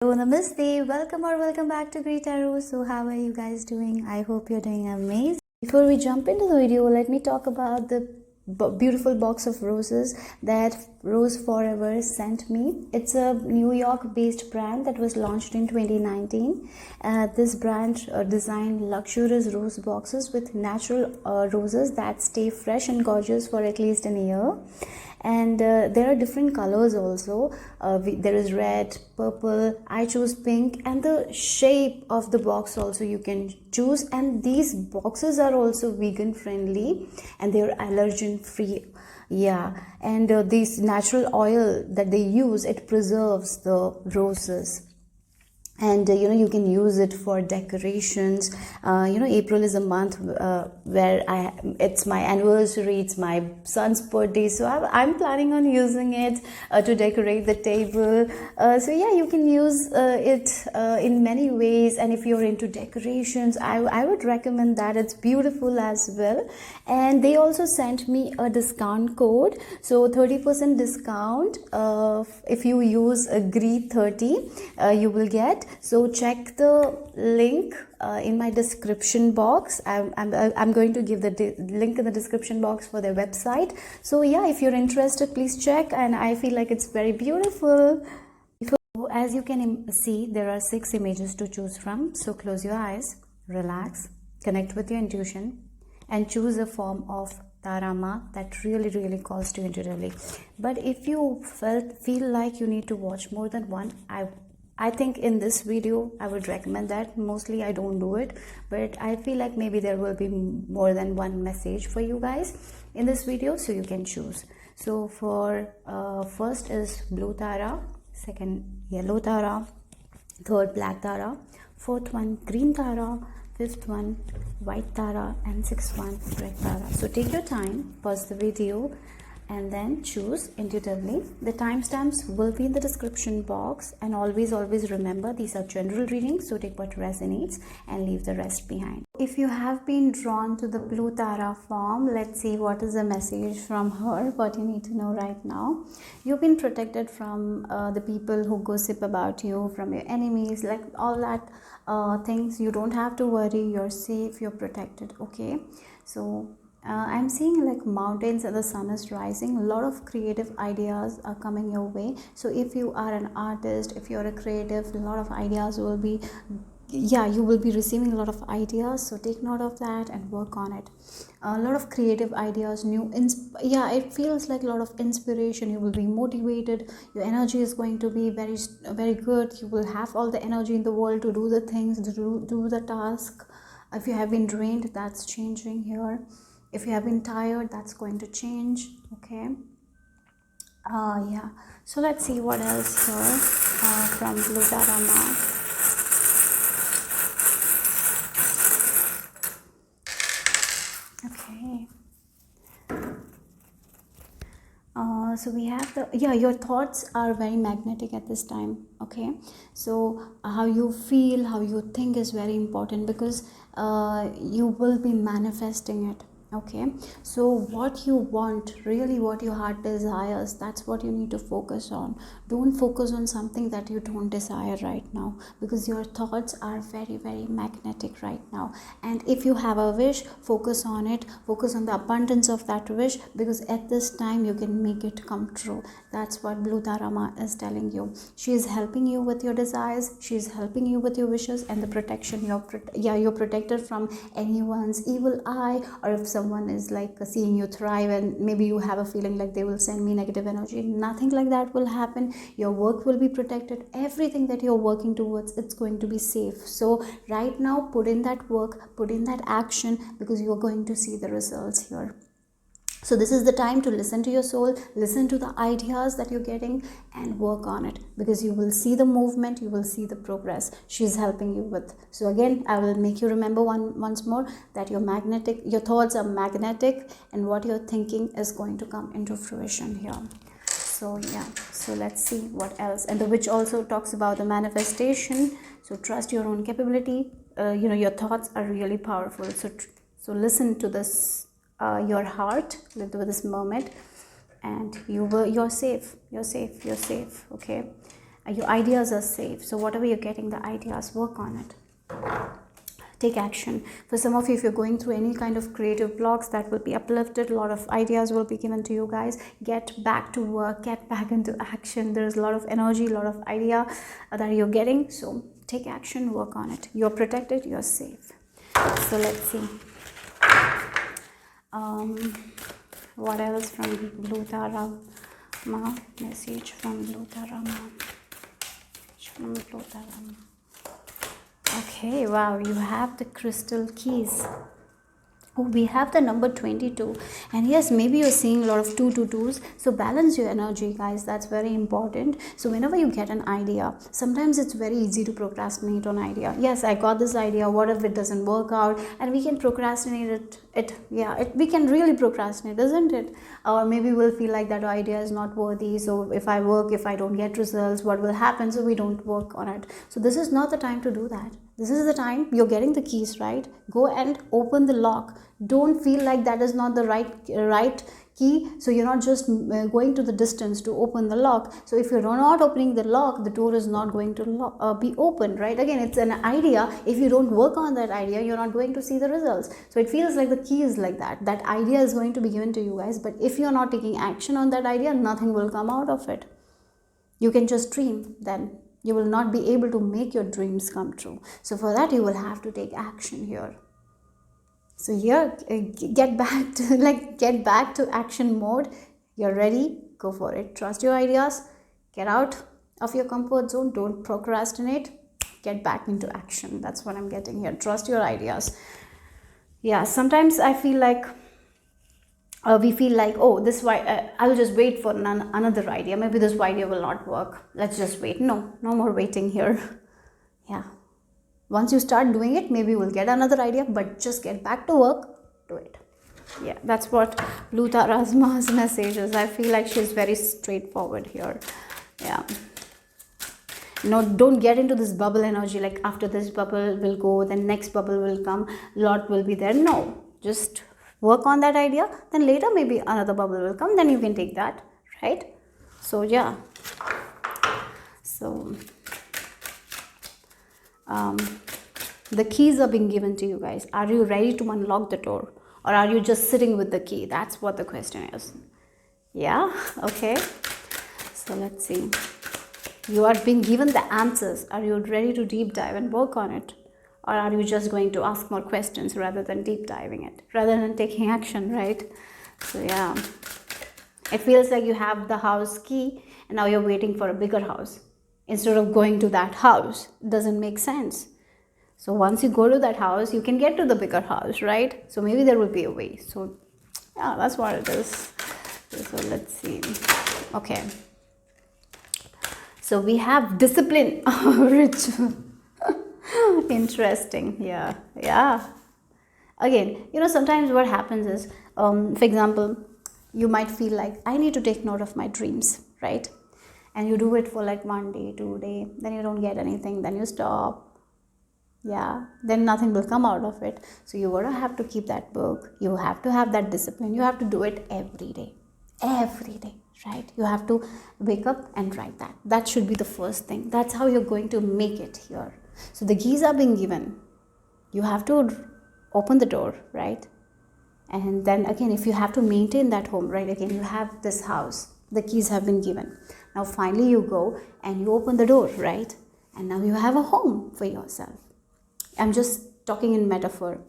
Hello, namaste, welcome back to greetarot. So how are you guys doing? I hope you're doing amazing. Before we jump into the video, let me talk about the beautiful box of roses that Rose Forever sent me. It's a New York based brand that was launched in 2019. This brand designed luxurious rose boxes with natural roses that stay fresh and gorgeous for at least a year. And there are different colors also. There is red, purple, I choose pink, and the shape of the box also you can choose. And these boxes are also vegan friendly and they're allergen free. And this natural oil that they use, it preserves the roses. And you can use it for decorations. April is a month where it's my anniversary, it's my son's birthday, so I'm planning on using it to decorate the table. You can use it in many ways, and if you're into decorations, I would recommend that. It's beautiful as well. And they also sent me a discount code, so 30% discount if you use a greet30 you will get. So check the link in my description box. I'm going to give the link in the description box for their website. So if you're interested, please check, and I feel like it's very beautiful. As you can see, there are 6 images to choose from. So close your eyes, relax, connect with your intuition, and choose a form of Tarama that really calls to you intuitively. But if you feel like you need to watch more than one, I think in this video I would recommend that. Mostly I don't do it, but I feel like maybe there will be more than one message for you guys in this video, so you can choose. So for first is blue Tara, second yellow Tara, third black Tara, fourth one green Tara, fifth one white Tara, and sixth one red Tara. So take your time, pause the video, and then choose intuitively. The timestamps will be in the description box, and always remember, these are general readings, so take what resonates and leave the rest behind. If you have been drawn to the blue Tara form, let's see what is the message from her, what you need to know right now. You've been protected from the people who gossip about you, from your enemies, like all that things. You don't have to worry, you're safe, you're protected. Okay, so I'm seeing like mountains and the sun is rising. A lot of creative ideas are coming your way. So if you are an artist, if you're a creative, a lot of ideas will be, you will be receiving a lot of ideas. So take note of that and work on it. A lot of creative ideas, it feels like a lot of inspiration. You will be motivated, your energy is going to be very good. You will have all the energy in the world to do the things, to do the task. If you have been drained, that's changing here. If you have been tired, that's going to change. Okay, so let's see what else here from Blue Tarama. Okay, so we have your thoughts are very magnetic at this time. Okay, so how you feel, how you think is very important, because you will be manifesting it. Okay, so what you want, really what your heart desires, that's what you need to focus on. Don't focus on something that you don't desire right now, because your thoughts are very magnetic right now. And if you have a wish, focus on it, focus on the abundance of that wish, because at this time you can make it come true. That's what Blue Tarama is telling you. She is helping you with your desires, she is helping you with your wishes and the protection. You're protected from anyone's evil eye, or if someone is like seeing you thrive and maybe you have a feeling like they will send me negative energy, nothing like that will happen. Your work will be protected. Everything that you're working towards, it's going to be safe. So right now, put in that work, put in that action, because you're going to see the results here. So this is the time to listen to your soul, listen to the ideas that you're getting, and work on it, because you will see the movement, you will see the progress she's helping you with. So again, I will make you remember once more that your thoughts are magnetic, and what you're thinking is going to come into fruition here. So so let's see what else. And the witch also talks about the manifestation. So trust your own capability. Your thoughts are really powerful. So listen to this, your heart, with this moment, and you're safe. Okay, Your ideas are safe. So whatever you're getting, the ideas, work on it. Take action. For some of you, if you're going through any kind of creative blocks, that will be uplifted. A lot of ideas will be given to you guys. Get back to work, get back into action. There's a lot of energy, a lot of idea that you're getting. So take action, work on it. You're protected, you're safe. So let's see. What else from Blue Tarot? Message from Blue Tarot. Okay, wow, you have the crystal keys. Oh, we have the number 22, and yes, maybe you're seeing a lot of 222s. So balance your energy, guys. That's very important. So whenever you get an idea, sometimes it's very easy to procrastinate on idea. Yes, I got this idea, what if it doesn't work out? And we can procrastinate we can really procrastinate, isn't it? Or maybe we'll feel like that idea is not worthy. So if I don't get results, what will happen? So we don't work on it. So this is not the time to do that. This is the time you're getting the keys, right? Go and open the lock. Don't feel like that is not the right key. So you're not just going to the distance to open the lock. So if you're not opening the lock, the door is not going to be open, right? Again, it's an idea. If you don't work on that idea, you're not going to see the results. So it feels like the key is like that. That idea is going to be given to you guys. But if you're not taking action on that idea, nothing will come out of it. You can just dream, then you will not be able to make your dreams come true. So for that, you will have to take action here. So here, get back to action mode. You're ready, go for it. Trust your ideas, get out of your comfort zone, don't procrastinate, get back into action. That's what I'm getting here. Trust your ideas. Yeah, sometimes I feel like we feel like, oh, I'll just wait for another idea. Maybe this idea will not work. Let's just wait. No more waiting here. Yeah. Once you start doing it, maybe we'll get another idea, but just get back to work, do it. Yeah, that's what Blue Tarot's message is. I feel like she's very straightforward here. Yeah. No, don't get into this bubble energy, like after this bubble will go, then next bubble will come, lot will be there. No, just work on that idea, then later maybe another bubble will come, then you can take that, right? So yeah. So the keys are being given to you guys. Are you ready to unlock the door, or are you just sitting with the key? That's what the question is. Yeah, okay. So let's see. You are being given the answers. Are you ready to deep dive and work on it? Or are you just going to ask more questions rather than deep diving it, rather than taking action, right? So yeah, it feels like you have the house key and now you're waiting for a bigger house instead of going to that house. It doesn't make sense. So once you go to that house, you can get to the bigger house, right? So maybe there will be a way. So yeah, that's what it is. So let's see. Okay. So we have discipline, ritual. Interesting. Yeah. Again, sometimes what happens is, for example, you might feel like, I need to take note of my dreams, right? And you do it for like 1 day, 2 days, then you don't get anything, then you stop. Yeah, then nothing will come out of it. So you gotta have to keep that book. You have to have that discipline. You have to do it every day, right? You have to wake up and write that. That should be the first thing. That's how you're going to make it here. So the keys are being given. You have to open the door, right? And then again, if you have to maintain that home, right? Again, you have this house. The keys have been given. Now finally you go and you open the door, right? And now you have a home for yourself. I'm just talking in metaphor.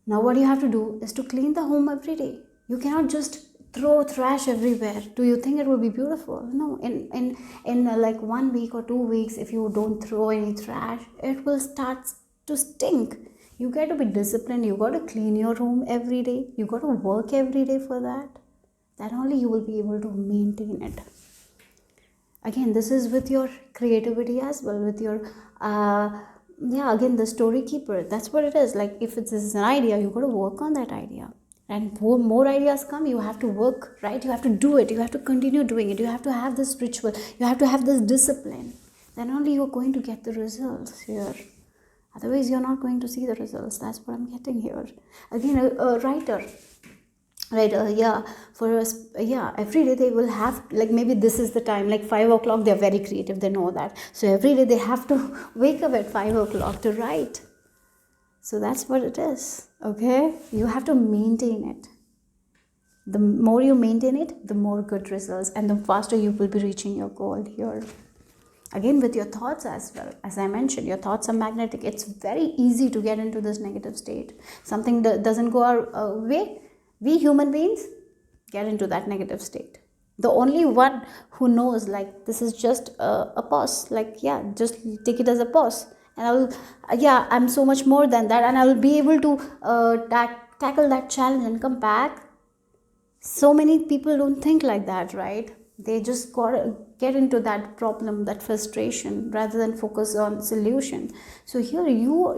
Now what you have to do is to clean the home every day. You cannot just throw trash everywhere. Do you think it will be beautiful? No. In like 1 week or 2 weeks, if you don't throw any trash, it will start to stink. You got to be disciplined. You got to clean your room every day. You got to work every day for that. That only you will be able to maintain it. Again, this is with your creativity as well, with your again, the story keeper. That's what it is. Like if it's an idea, you got to work on that idea. And more ideas come, you have to work, right? You have to do it. You have to continue doing it. You have to have this ritual. You have to have this discipline. Then only you're going to get the results here. Otherwise, you're not going to see the results. That's what I'm getting here. Again, a writer. right? Yeah, for us, yeah, every day they will have, like, maybe this is the time, like 5 o'clock, they're very creative, they know that, so every day they have to wake up at 5 o'clock to write. So that's what it is. Okay, you have to maintain it. The more you maintain it, the more good results, and the faster you will be reaching your goal here. Again, with your thoughts as well, as I mentioned, your thoughts are magnetic. It's very easy to get into this negative state. Something that doesn't go our way, we human beings get into that negative state. The only one who knows, like, this is just a pause, like, yeah, just take it as a pause, and I will, yeah, I'm so much more than that, and I will be able to tackle that challenge and come back. So many people don't think like that, right? They just gotta get into that problem, that frustration, rather than focus on solution. So here you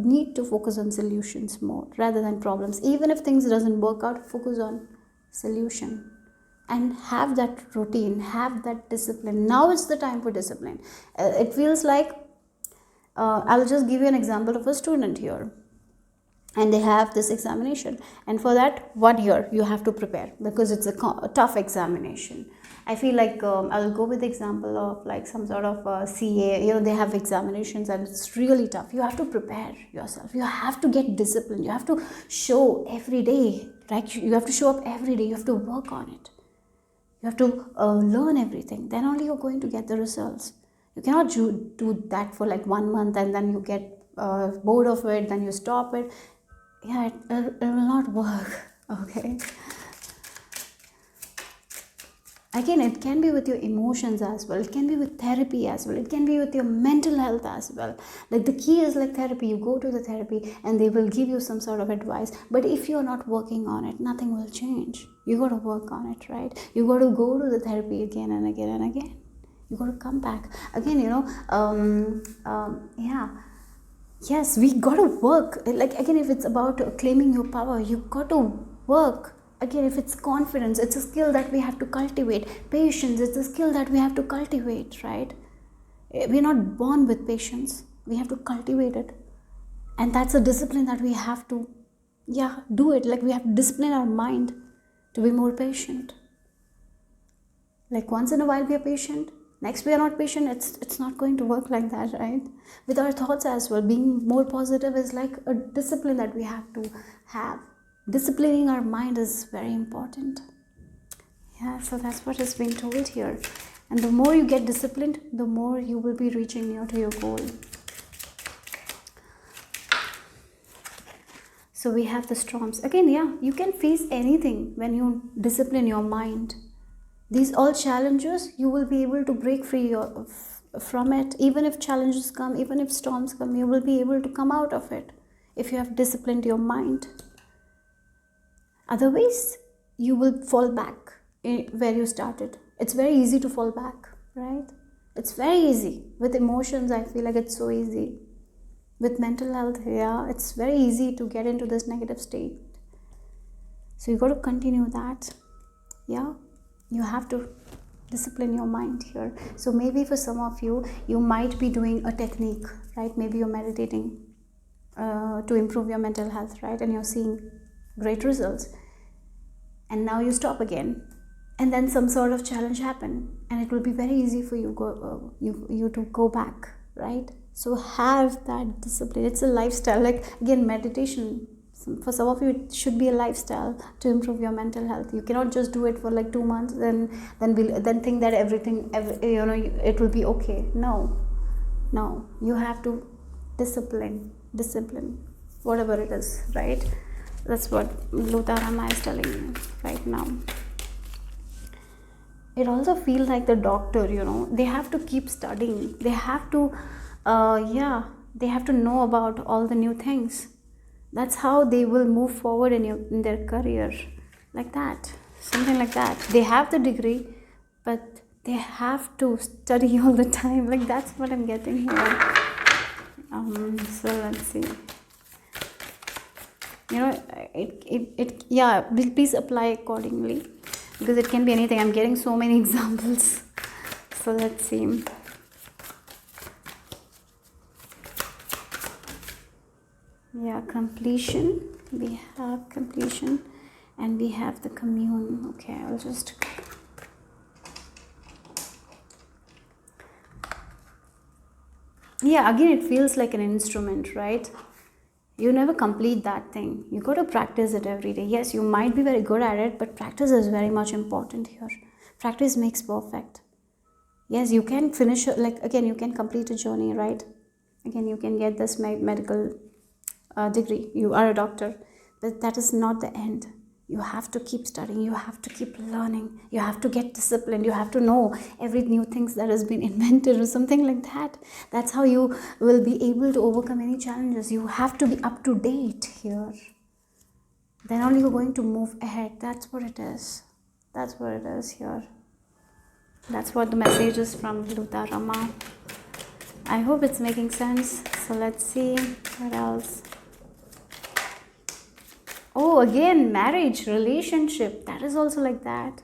need to focus on solutions more rather than problems. Even if things doesn't work out, focus on solution, and have that routine, have that discipline. Now is the time for discipline. It feels like, I'll just give you an example of a student here, and they have this examination, and for that 1 year you have to prepare, because it's a tough examination. I feel like, I'll go with the example of like some sort of CA. They have examinations and it's really tough. You have to prepare yourself, you have to get discipline, you have to show every day, right? You have to show up every day, you have to work on it, you have to learn everything. Then only you're going to get the results. You cannot do that for like 1 month and then you get bored of it, then you stop it. Yeah, it will not work. Okay, again, it can be with your emotions as well, it can be with therapy as well, it can be with your mental health as well. Like, the key is like therapy, you go to the therapy and they will give you some sort of advice, but if you're not working on it, nothing will change. You got to work on it, right? You got to go to the therapy again and again and again. You got to come back again, yeah. Yes, we got to work. Like, again, if it's about claiming your power, you got to work. Again, if it's confidence, it's a skill that we have to cultivate. Patience, it's a skill that we have to cultivate, right? We're not born with patience, we have to cultivate it. And that's a discipline that we have to, yeah, do it. Like, we have to discipline our mind to be more patient. Like, once in a while we are patient, next we are not patient. It's not going to work like that, right? With our thoughts as well, being more positive is like a discipline that we have to have. Disciplining our mind is very important. Yeah, so that's what is being told here. And the more you get disciplined, the more you will be reaching near to your goal. So we have the storms again. Yeah, you can face anything when you discipline your mind. These all challenges, you will be able to break free from it. Even if challenges come, even if storms come, you will be able to come out of it if you have disciplined your mind. Otherwise, you will fall back where you started. It's very easy to fall back, right? It's very easy. With emotions, I feel like it's so easy. With mental health, yeah, it's very easy to get into this negative state. So you got to continue that. Yeah, you have to discipline your mind here. So maybe for some of you, you might be doing a technique, right? Maybe you're meditating to improve your mental health, right? And you're seeing great results. And now you stop again, and then some sort of challenge happen, and it will be very easy for you to go back, right? So have that discipline. It's a lifestyle. Like, again, meditation, for some of you, it should be a lifestyle to improve your mental health. You cannot just do it for like 2 months, then think that it will be okay. No, you have to discipline whatever it is, right? That's what Lutarama is telling you right now. It also feels like the doctor, they have to keep studying. They have to, they have to know about all the new things. That's how they will move forward in their career, like that, something like that. They have the degree, but they have to study all the time. Like, that's what I'm getting here. So let's see. Please apply accordingly, because it can be anything. I'm getting so many examples. So let's see. Yeah, completion. We have completion. And we have the commune. Okay, I'll just... Yeah, again, it feels like an instrument, right? You never complete that thing. You got to practice it every day. Yes, you might be very good at it, but practice is very much important here. Practice makes perfect. Yes, you can finish, like, again, you can complete a journey, right? Again, you can get this medical degree. You are a doctor, but that is not the end. You have to keep studying. You have to keep learning. You have to get disciplined. You have to know every new things that has been invented or something like that. That's how you will be able to overcome any challenges. You have to be up to date here. Then only you're going to move ahead. That's what it is. That's what it is here. That's what the message is from Lutarama. I hope it's making sense. So let's see what else. Oh, again, marriage, relationship. That is also like that.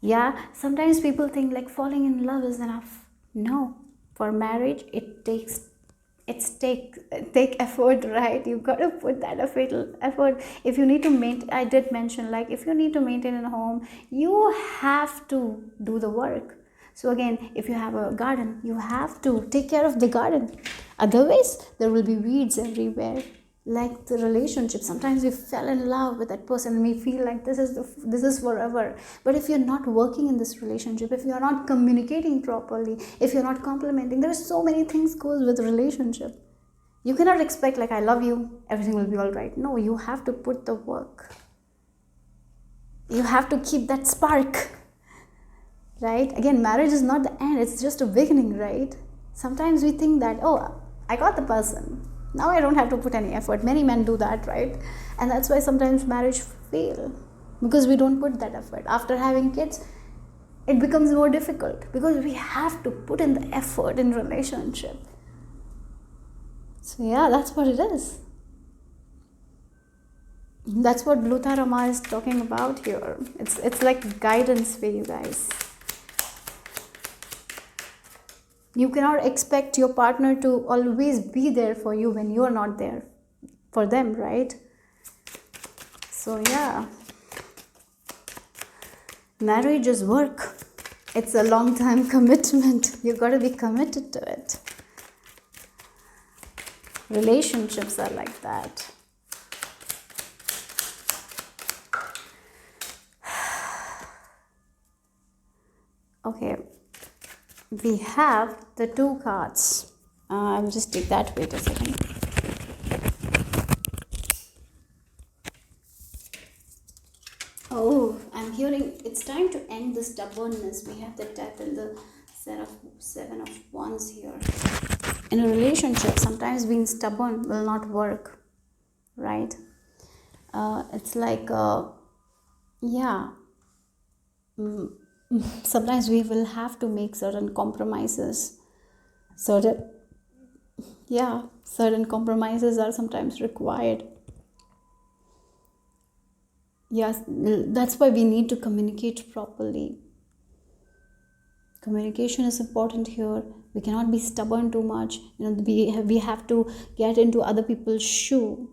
Yeah, sometimes people think like falling in love is enough. No, for marriage, take effort, right? You got to put that effort. If you need to maintain, I did mention, like, if you need to maintain a home, you have to do the work. So again, if you have a garden, you have to take care of the garden. Otherwise, there will be weeds everywhere. Like the relationship, sometimes we fell in love with that person and we feel like this is forever. But if you're not working in this relationship, if you're not communicating properly, if you're not complimenting, there are so many things goes with relationship. You cannot expect like, I love you, everything will be all right. No, you have to put the work. You have to keep that spark, right? Again, marriage is not the end, it's just a beginning, right? Sometimes we think that, oh, I got the person, now I don't have to put any effort. Many men do that, right? And that's why sometimes marriage fail, because we don't put that effort. After having kids, it becomes more difficult because we have to put in the effort in relationship. So yeah, that's what it is. That's what Lutarama is talking about here. It's like guidance for you guys. You cannot expect your partner to always be there for you when you are not there for them, right? So yeah, marriage is work. It's a long-time commitment. You got to be committed to it. Relationships are like that. Okay, we have the two cards. I will just take that. Wait a second. Oh, I'm hearing it's time to end the stubbornness. We have the death and the seven of wands here. In a relationship, sometimes being stubborn will not work, right? It's like, yeah. Sometimes we will have to make certain compromises. Certain compromises are sometimes required. Yes, that's why we need to communicate properly. Communication is important here. We cannot be stubborn too much. We have to get into other people's shoe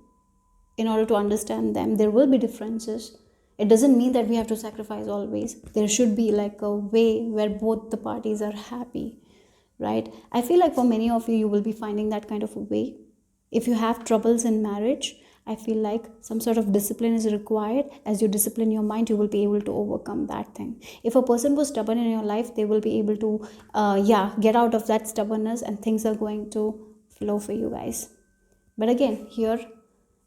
in order to understand them. There will be differences. It doesn't mean that we have to sacrifice always. There should be like a way where both the parties are happy, right? I feel like for many of you, you will be finding that kind of a way. If you have troubles in marriage, I feel like some sort of discipline is required. As you discipline your mind, you will be able to overcome that thing. If a person was stubborn in your life, they will be able to, get out of that stubbornness, and things are going to flow for you guys. But again, here,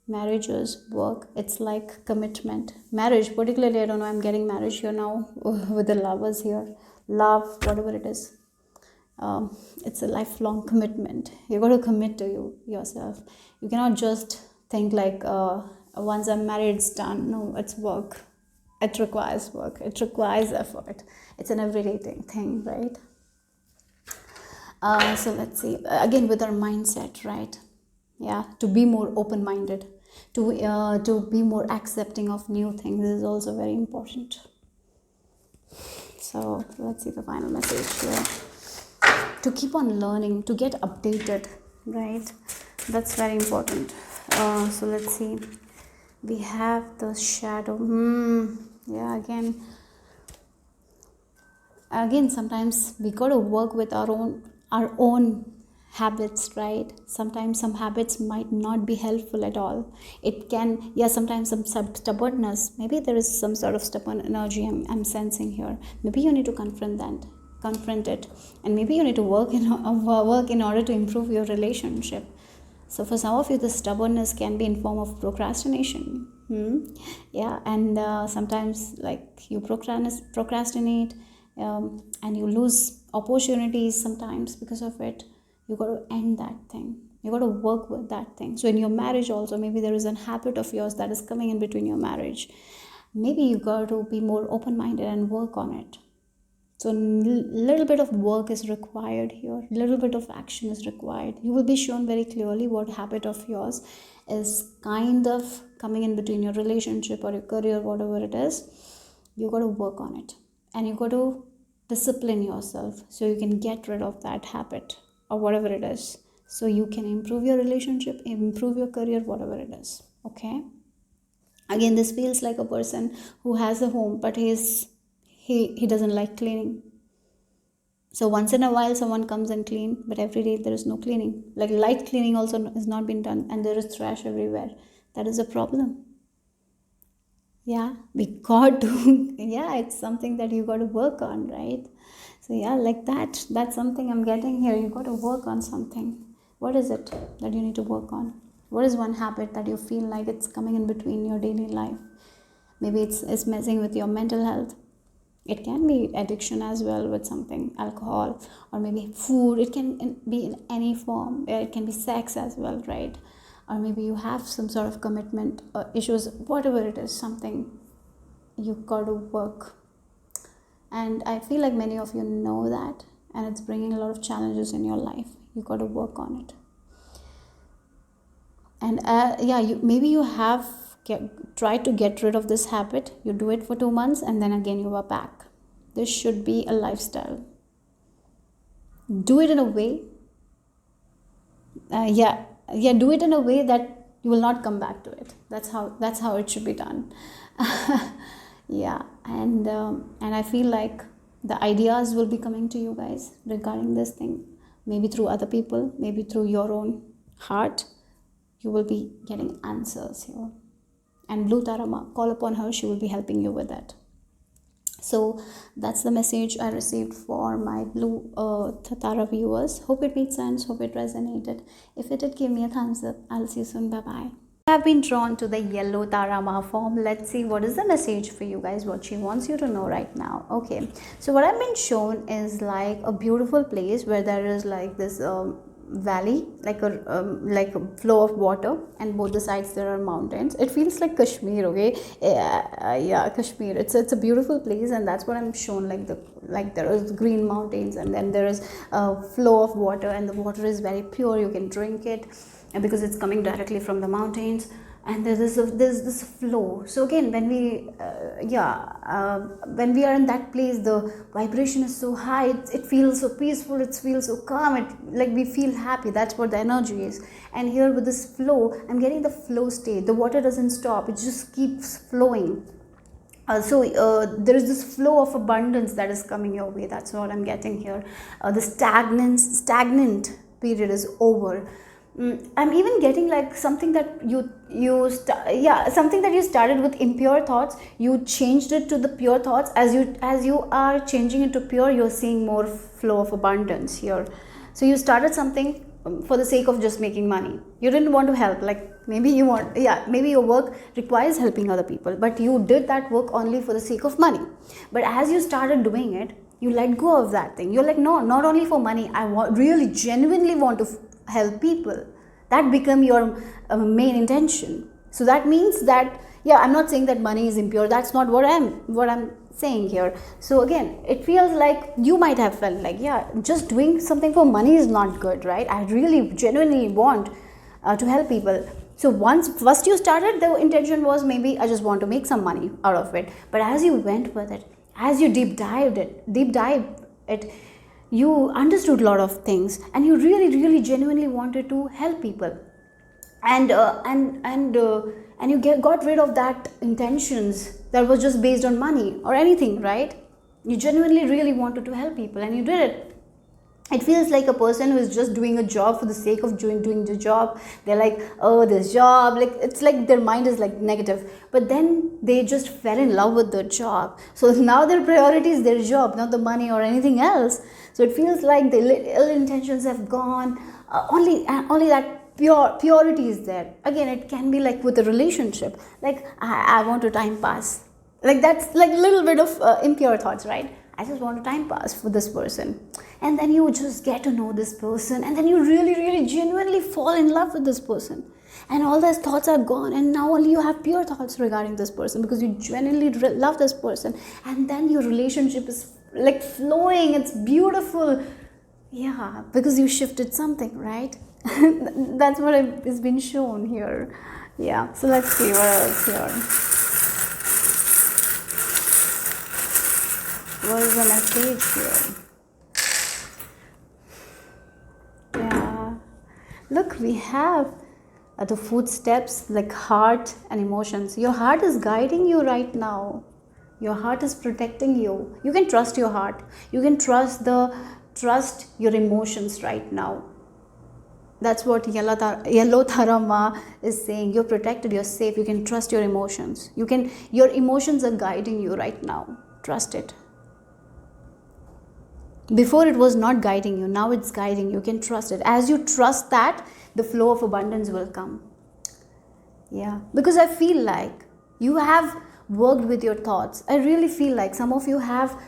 marriages work. It's like commitment. Marriage, particularly, I don't know, I'm getting marriage here now with the lovers here. Love, whatever it is. It's a lifelong commitment. You got to commit to yourself. You cannot just think like, once I'm married, it's done. No, it's work. It requires work. It requires effort. It's an everyday thing, right? So let's see. Again, with our mindset, right? Yeah, to be more open-minded, to be more accepting of new things is also very important. So let's see the final message here. To keep on learning, to get updated, right? That's very important. So let's see. We have the shadow. Yeah, again sometimes we got to work with our own habits, right? Sometimes some habits might not be helpful at all. It can, yeah, sometimes some stubbornness, maybe there is some sort of stubborn energy I'm sensing here. Maybe you need to confront it, and maybe you need to work in order to improve your relationship. So for some of you, the stubbornness can be in form of procrastination. Yeah, and sometimes like you procrastinate, and you lose opportunities sometimes because of it. You got to end that thing. You got to work with that thing. So in your marriage also, maybe there is a habit of yours that is coming in between your marriage. Maybe you got to be more open-minded and work on it. So little bit of work is required here, little bit of action is required. You will be shown very clearly what habit of yours is kind of coming in between your relationship or your career, whatever it is. You got to work on it, and you got to discipline yourself so you can get rid of that habit or whatever it is, so you can improve your relationship, improve your career, whatever it is. Okay, again, this feels like a person who has a home, but he doesn't like cleaning. So once in a while someone comes and clean, but every day there is no cleaning. Like light cleaning also is not been done, and there is trash everywhere. That is a problem. Yeah, we got to yeah, it's something that you got to work on, right? So yeah, like that's something I'm getting here. You got to work on something. What is it that you need to work on? What is one habit that you feel like it's coming in between your daily life? Maybe it's messing with your mental health. It can be addiction as well, with something, alcohol, or maybe food. It can be in any form. It can be sex as well, right? Or maybe you have some sort of commitment issues, whatever it is, something you got to work. And I feel like many of you know that, and it's bringing a lot of challenges in your life. You got to work on it. And yeah, maybe you have tried to get rid of this habit. You do it for 2 months, and then again you are back. This should be a lifestyle. Do it in a way, do it in a way that you will not come back to it. That's how it should be done. Yeah, and I feel like the ideas will be coming to you guys regarding this thing, maybe through other people, maybe through your own heart. You will be getting answers here. And Blue Tarama, call upon her, she will be helping you with that. So that's the message I received for my Blue Tara viewers. Hope it made sense, hope it resonated. If it did, give me a thumbs up. I'll see you soon. Bye bye. I have been drawn to the yellow Tarama form. Let's see what is the message for you guys, what she wants you to know right now. Okay, so what I've been shown is like a beautiful place where there is like this valley, like a flow of water, and both the sides there are mountains. It feels like Kashmir. Okay, yeah, Kashmir. It's a beautiful place, and that's what I'm shown. Like there is green mountains, and then there is a flow of water, and the water is very pure. You can drink it, and because it's coming directly from the mountains. And there's this flow. So again, when we when we are in that place, the vibration is so high, it feels so peaceful, it feels so calm, it like we feel happy. That's what the energy is. And here with this flow, I'm getting the flow state. The water doesn't stop, it just keeps flowing. There is this flow of abundance that is coming your way. That's what I'm getting here. The stagnant period is over. I'm even getting like something that something that you started with impure thoughts, you changed it to the pure thoughts. As you are changing it to pure, you're seeing more flow of abundance here. So you started something for the sake of just making money. You didn't want to help. Like maybe your work requires helping other people, but you did that work only for the sake of money. But as you started doing it, you let go of that thing. You're like, no, not only for money, I really genuinely want to help people. That become your main intention. So that means that, yeah, I'm not saying that money is impure. That's not what I'm saying here. So again, it feels like you might have felt like, yeah, just doing something for money is not good, right? I really genuinely want to help people. So first you started, the intention was maybe I just want to make some money out of it. But as you went with it, as you deep dived it, you understood a lot of things, and you really genuinely wanted to help people. and you got rid of that intentions that was just based on money or anything, right? You genuinely really wanted to help people and you did it. It feels like a person who is just doing a job for the sake of doing the job. They're like, oh, this job, like it's like their mind is like negative, but then they just fell in love with the job, so now their priority is their job, not the money or anything else. So it feels like the ill intentions have gone. Only that purity is there. Again, it can be like with a relationship, like I want to time pass, like that's like a little bit of impure thoughts, right? I just want to time pass for this person, and then you just get to know this person, and then you really genuinely fall in love with this person, and all those thoughts are gone, and now only you have pure thoughts regarding this person because you genuinely love this person, and then your relationship is like flowing, it's beautiful. Yeah, because you shifted something, right? That's what is been shown here. Yeah, so let's see what else here. What is the message here? Yeah, look, we have the footsteps, like heart and emotions. Your heart is guiding you right now. Your heart is protecting you. You can trust your heart. You can trust your emotions right now. That's what Yellow Tarama is saying. You're protected, you're safe, you can trust your emotions. Your emotions are guiding you right now. Trust it. Before it was not guiding you, now it's guiding you. You can trust it. As you trust that, the flow of abundance will come. Yeah, because I feel like you have worked with your thoughts. I really feel like some of you have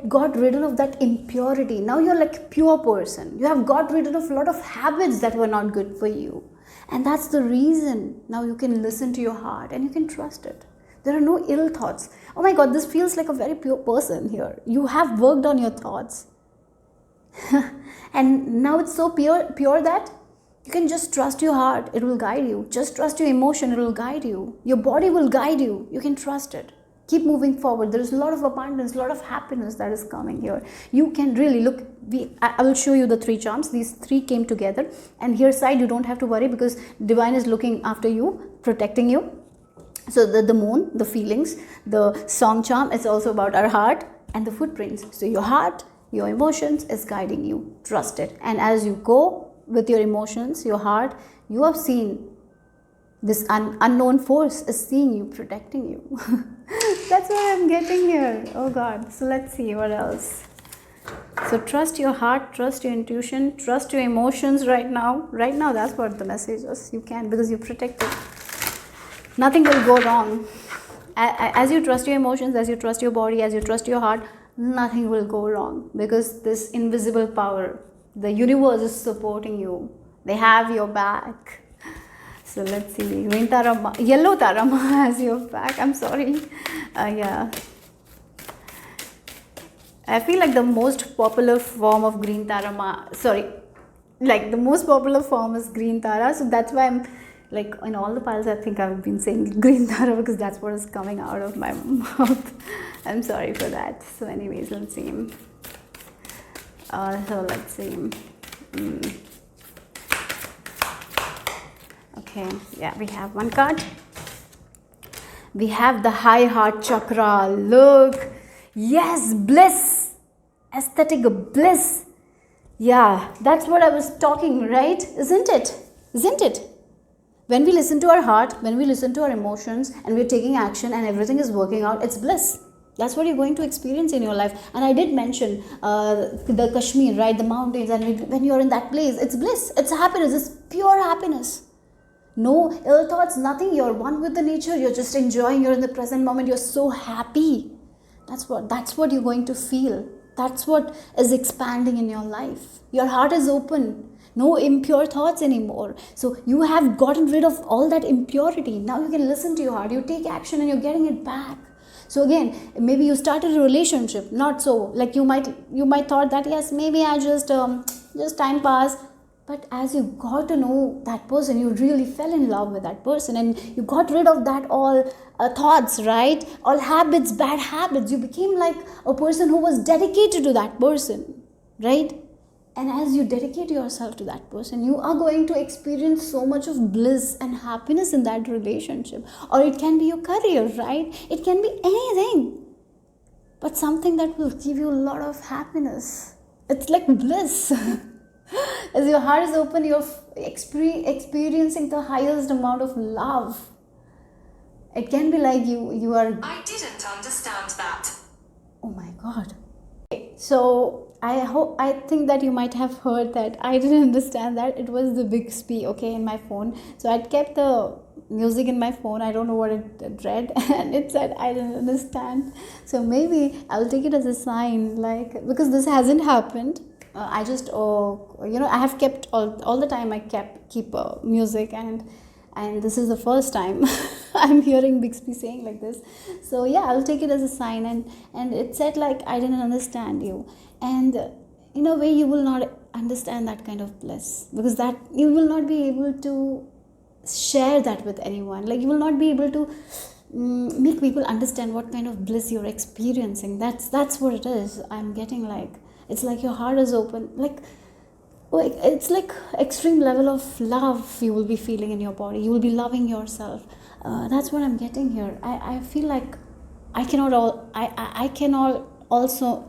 got rid of that impurity. Now you're like a pure person. You have got rid of a lot of habits that were not good for you. And that's the reason now you can listen to your heart and you can trust it. There are no ill thoughts. Oh my God, this feels like a very pure person here. You have worked on your thoughts. And now it's so pure that you can just trust your heart, it will guide you. Just trust your emotion, it will guide you. Your body will guide you. You can trust it. Keep moving forward. There is a lot of abundance, a lot of happiness that is coming here. You can really look. I will show you the 3 charms. These 3 came together, and here side you don't have to worry because divine is looking after you, protecting you. So the moon, the feelings, the song charm, it's also about our heart, and the footprints. So your heart, your emotions is guiding you. Trust it. And as you go with your emotions, your heart, you have seen this unknown force is seeing you, protecting you. That's what I'm getting here. Oh God. So let's see what else. So trust your heart, trust your intuition, trust your emotions right now. Right now, that's what the message is. You can, because you're protected. Nothing will go wrong. As you trust your emotions, as you trust your body, as you trust your heart, nothing will go wrong, because this invisible power, the universe is supporting you. They have your back. So let's see. Yellow Tarama has your back. I'm sorry. Yeah. I feel like the most popular form of green Tarama. Sorry. Like the most popular form is green Tara. So that's why I'm like in all the piles I think I've been saying green Tara because that's what is coming out of my mouth. I'm sorry for that. So anyways, let's see. So let's see. Okay, yeah, we have one card. We have the high heart chakra. Look, yes, bliss, aesthetic bliss. Yeah, that's what I was talking, right? Isn't it? Isn't it? When we listen to our heart, when we listen to our emotions, and we're taking action and everything is working out, it's bliss. That's what you're going to experience in your life. And I did mention the Kashmir, right? The mountains, and when you're in that place, it's bliss. It's happiness. It's pure happiness. No ill thoughts, nothing. You're one with the nature. You're just enjoying. You're in the present moment. You're so happy. That's what you're going to feel. That's what is expanding in your life. Your heart is open. No impure thoughts anymore. So you have gotten rid of all that impurity. Now you can listen to your heart. You take action and you're getting it back. So again, maybe you started a relationship, not so. Like you might thought that yes, maybe I just time pass. But as you got to know that person, you really fell in love with that person, and you got rid of that all thoughts, right? All habits, bad habits. You became like a person who was dedicated to that person, right? And as you dedicate yourself to that person, you are going to experience so much of bliss and happiness in that relationship. Or it can be your career, right? It can be anything, but something that will give you a lot of happiness. It's like bliss. As your heart is open, you're experiencing the highest amount of love. It can be like you are. I didn't understand that. Oh my god. So I think that you might have heard that I didn't understand that. It was the Bixby, okay, in my phone. So I'd kept the music in my phone. I don't know what it read, and it said I didn't understand. So maybe I'll take it as a sign, like, because this hasn't happened. I just I have kept all the time. I keep music, and this is the first time I'm hearing Bixby saying like this. So yeah, I'll take it as a sign. And it said like I didn't understand you, and in a way you will not understand that kind of bliss, because that you will not be able to share that with anyone. Like you will not be able to make people understand what kind of bliss you're experiencing. That's what it is. I'm getting like, it's like your heart is open, like it's like extreme level of love you will be feeling in your body. You will be loving yourself. That's what I'm getting here. I feel like I cannot also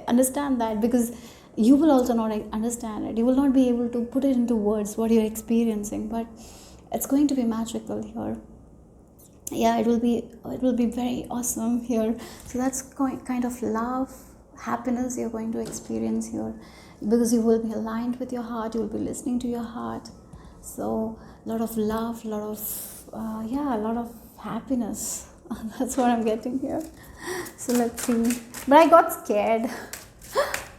understand that, because you will also not understand it. You will not be able to put it into words what you're experiencing, but it's going to be magical here. Yeah, it will be very awesome here. So that's kind of love, happiness you're going to experience here, because you will be aligned with your heart. You will be listening to your heart. So a lot of love, a lot of happiness. That's what I'm getting here. So let's see. But I got scared.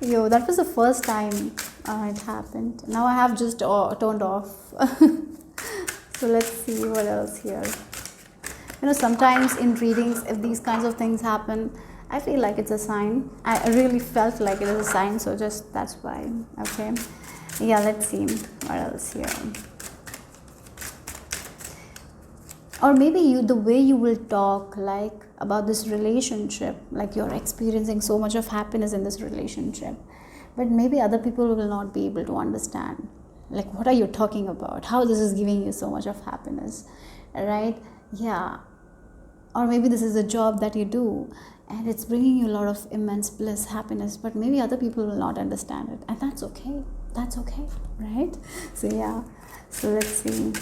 Yo, that was the first time it happened. Now I have just turned off. So let's see what else here. Sometimes in readings, if these kinds of things happen, I feel like it's a sign. I really felt like it is a sign, so just that's why. Okay. Yeah, let's see what else here. Or maybe the way you will talk, like, about this relationship, like you're experiencing so much of happiness in this relationship, but maybe other people will not be able to understand, like, what are you talking about, how this is giving you so much of happiness, right? Yeah. Or maybe this is a job that you do and it's bringing you a lot of immense bliss, happiness, but maybe other people will not understand it, and that's okay. That's okay, right? So yeah, so let's see.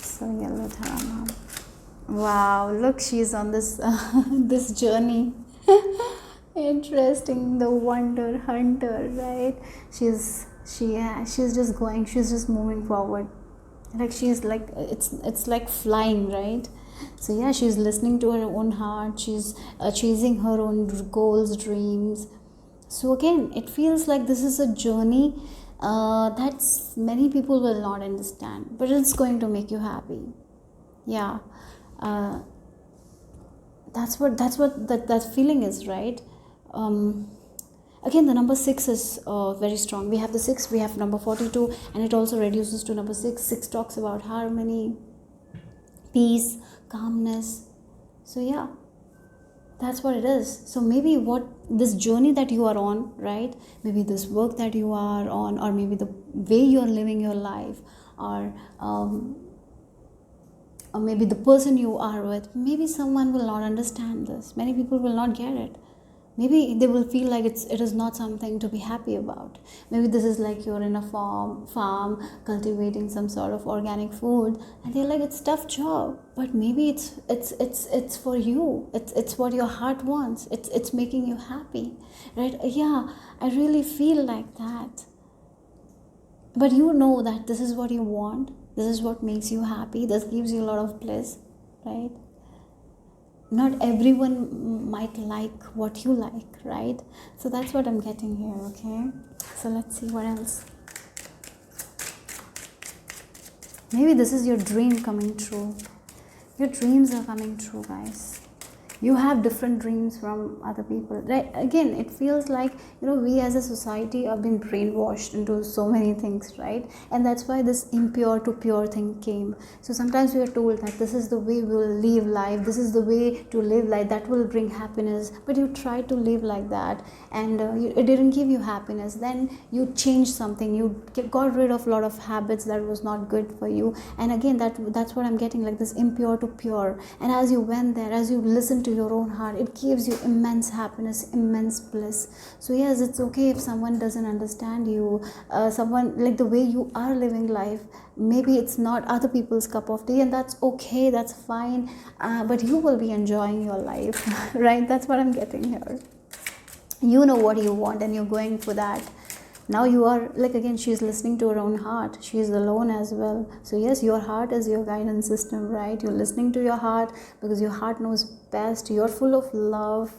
So yellow drama. Wow, look, she's on this this journey. Interesting, the wonder hunter, right? She's just going, she's just moving forward, like she's like, it's like flying, right? So yeah, she's listening to her own heart. She's chasing her own goals, dreams. So again, it feels like this is a journey that many people will not understand, but it's going to make you happy. Yeah. That's what that feeling is, right? Again, the number 6 is very strong. We have the 6, we have number 42, and it also reduces to number 6. 6 talks about harmony, peace, calmness. So yeah, that's what it is. So maybe what this journey that you are on, right? Maybe this work that you are on, or maybe the way you are living your life, or maybe the person you are with, maybe someone will not understand this. Many people will not get it. Maybe they will feel like it is not something to be happy about. Maybe this is like you're in a farm cultivating some sort of organic food, and they're like, it's a tough job, but maybe it's for you. It's what your heart wants. It's making you happy, right? Yeah, I really feel like that. But you know that this is what you want. This is what makes you happy. This gives you a lot of bliss, right? Not everyone might like what you like, right? So that's what I'm getting here, okay? So let's see what else. Maybe this is your dream coming true. Your dreams are coming true, guys. you have different dreams from other people, right? Again, it feels like, we as a society have been brainwashed into so many things, right? And that's why this impure to pure thing came. So sometimes we are told that this is the way we will live life, this is the way to live life, that will bring happiness, but you try to live like that, and it didn't give you happiness. Then you changed something, you got rid of a lot of habits that was not good for you, and again, that's what I'm getting, like this impure to pure. And as you went there, as you listen to your own heart, it gives you immense happiness, immense bliss. So yes, it's okay if someone doesn't understand you, someone, like the way you are living life, maybe it's not other people's cup of tea, and that's okay, that's fine, but you will be enjoying your life. Right? That's what I'm getting here. You know what you want and you're going for that. Now you are, like, again, she's listening to her own heart, she's alone as well. So yes, your heart is your guidance system, right? You're listening to your heart because your heart knows best. You're full of love,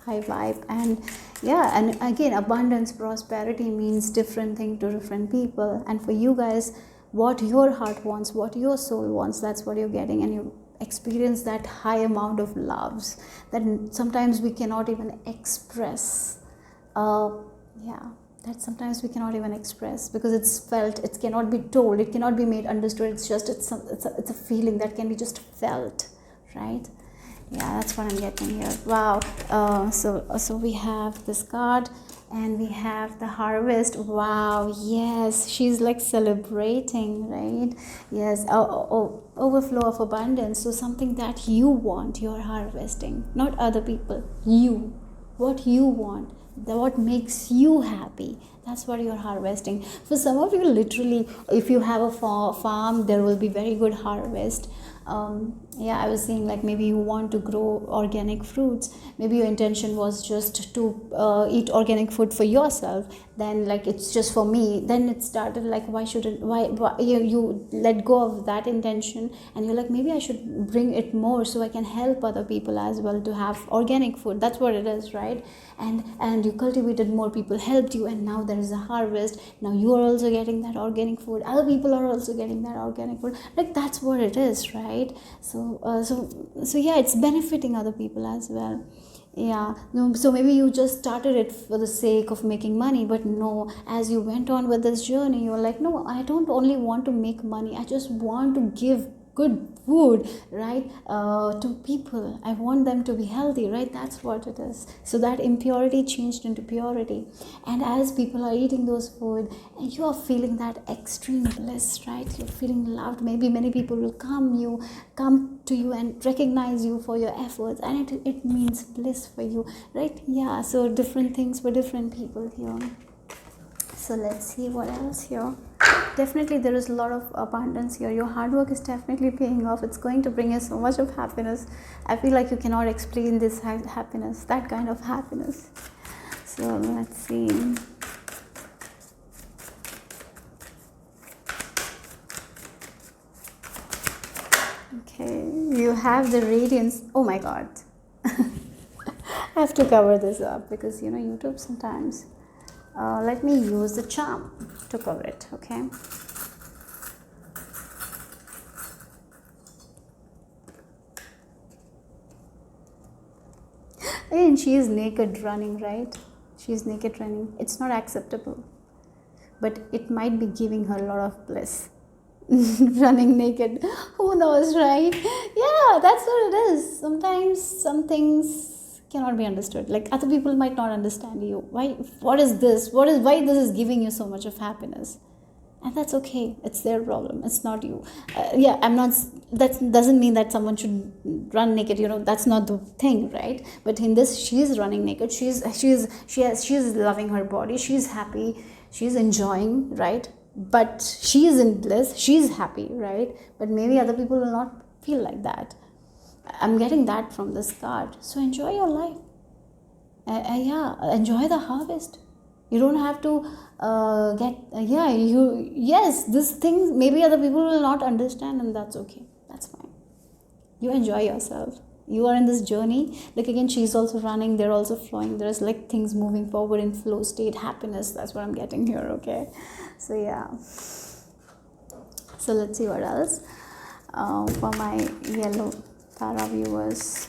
high vibe, and yeah, and again, abundance, prosperity means different thing to different people. And for you guys, what your heart wants, what your soul wants, that's what you're getting, and you experience that high amount of loves that sometimes we cannot even express. Yeah, that sometimes we cannot even express because it's felt, it cannot be told, it cannot be made understood. It's just, it's a feeling that can be just felt, right? Yeah, that's what I'm getting here. Wow. So we have this card, and we have the harvest. Wow, yes, she's like celebrating, right? Yes, overflow of abundance. So something that you want, you're harvesting, not other people. You, what you want, what makes you happy, that's what you're harvesting. For some of you, literally, if you have a farm, there will be very good harvest. Yeah, I was saying, like, maybe you want to grow organic fruits, maybe your intention was just to eat organic food for yourself, then like it's just for me, then it started like, why you let go of that intention, and you're like, maybe I should bring it more so I can help other people as well to have organic food. That's what it is, right? And you cultivated, more people helped you, and now there is a harvest. Now you are also getting that organic food, other people are also getting that organic food, like that's what it is, right? So yeah, it's benefiting other people as well. Yeah, no, so maybe you just started it for the sake of making money, but no, as you went on with this journey, you were like, no, I don't only want to make money, I just want to give good food, right, to people. I want them to be healthy, right? That's what it is. So that impurity changed into purity, and as people are eating those food, and you are feeling that extreme bliss, right? You're feeling loved. Maybe many people will come to you and recognize you for your efforts, and it means bliss for you, right? Yeah, so different things for different people here. So let's see what else here. Definitely there is a lot of abundance here. Your hard work is definitely paying off. It's going to bring you so much of happiness. I feel like you cannot explain this happiness, that kind of happiness. So let's see. Okay, you have the radiance. Oh my god. I have to cover this up because YouTube sometimes. Let me use the charm to cover it, okay? And she is naked running, right? She is naked running. It's not acceptable, but it might be giving her a lot of bliss. Running naked, who knows, right? Yeah, that's what it is. Sometimes some things cannot be understood, like other people might not understand you. Why this is giving you so much of happiness, and that's okay. It's their problem, it's not you. Yeah, I'm not, that doesn't mean that someone should run naked, that's not the thing, right? But in this, she's running naked, she's loving her body, she's happy, she's enjoying, right? But she is in bliss, she's happy, right? But maybe other people will not feel like that. I'm getting that from this card. So enjoy your life. Yeah, enjoy the harvest. You don't have to yes, this thing maybe other people will not understand, and that's okay, that's fine. You enjoy yourself, you are in this journey. Like, again, she's also running, they're also flowing, there's like things moving forward in flow state, happiness. That's what I'm getting here, okay? So yeah, so let's see what else for my yellow Tara viewers.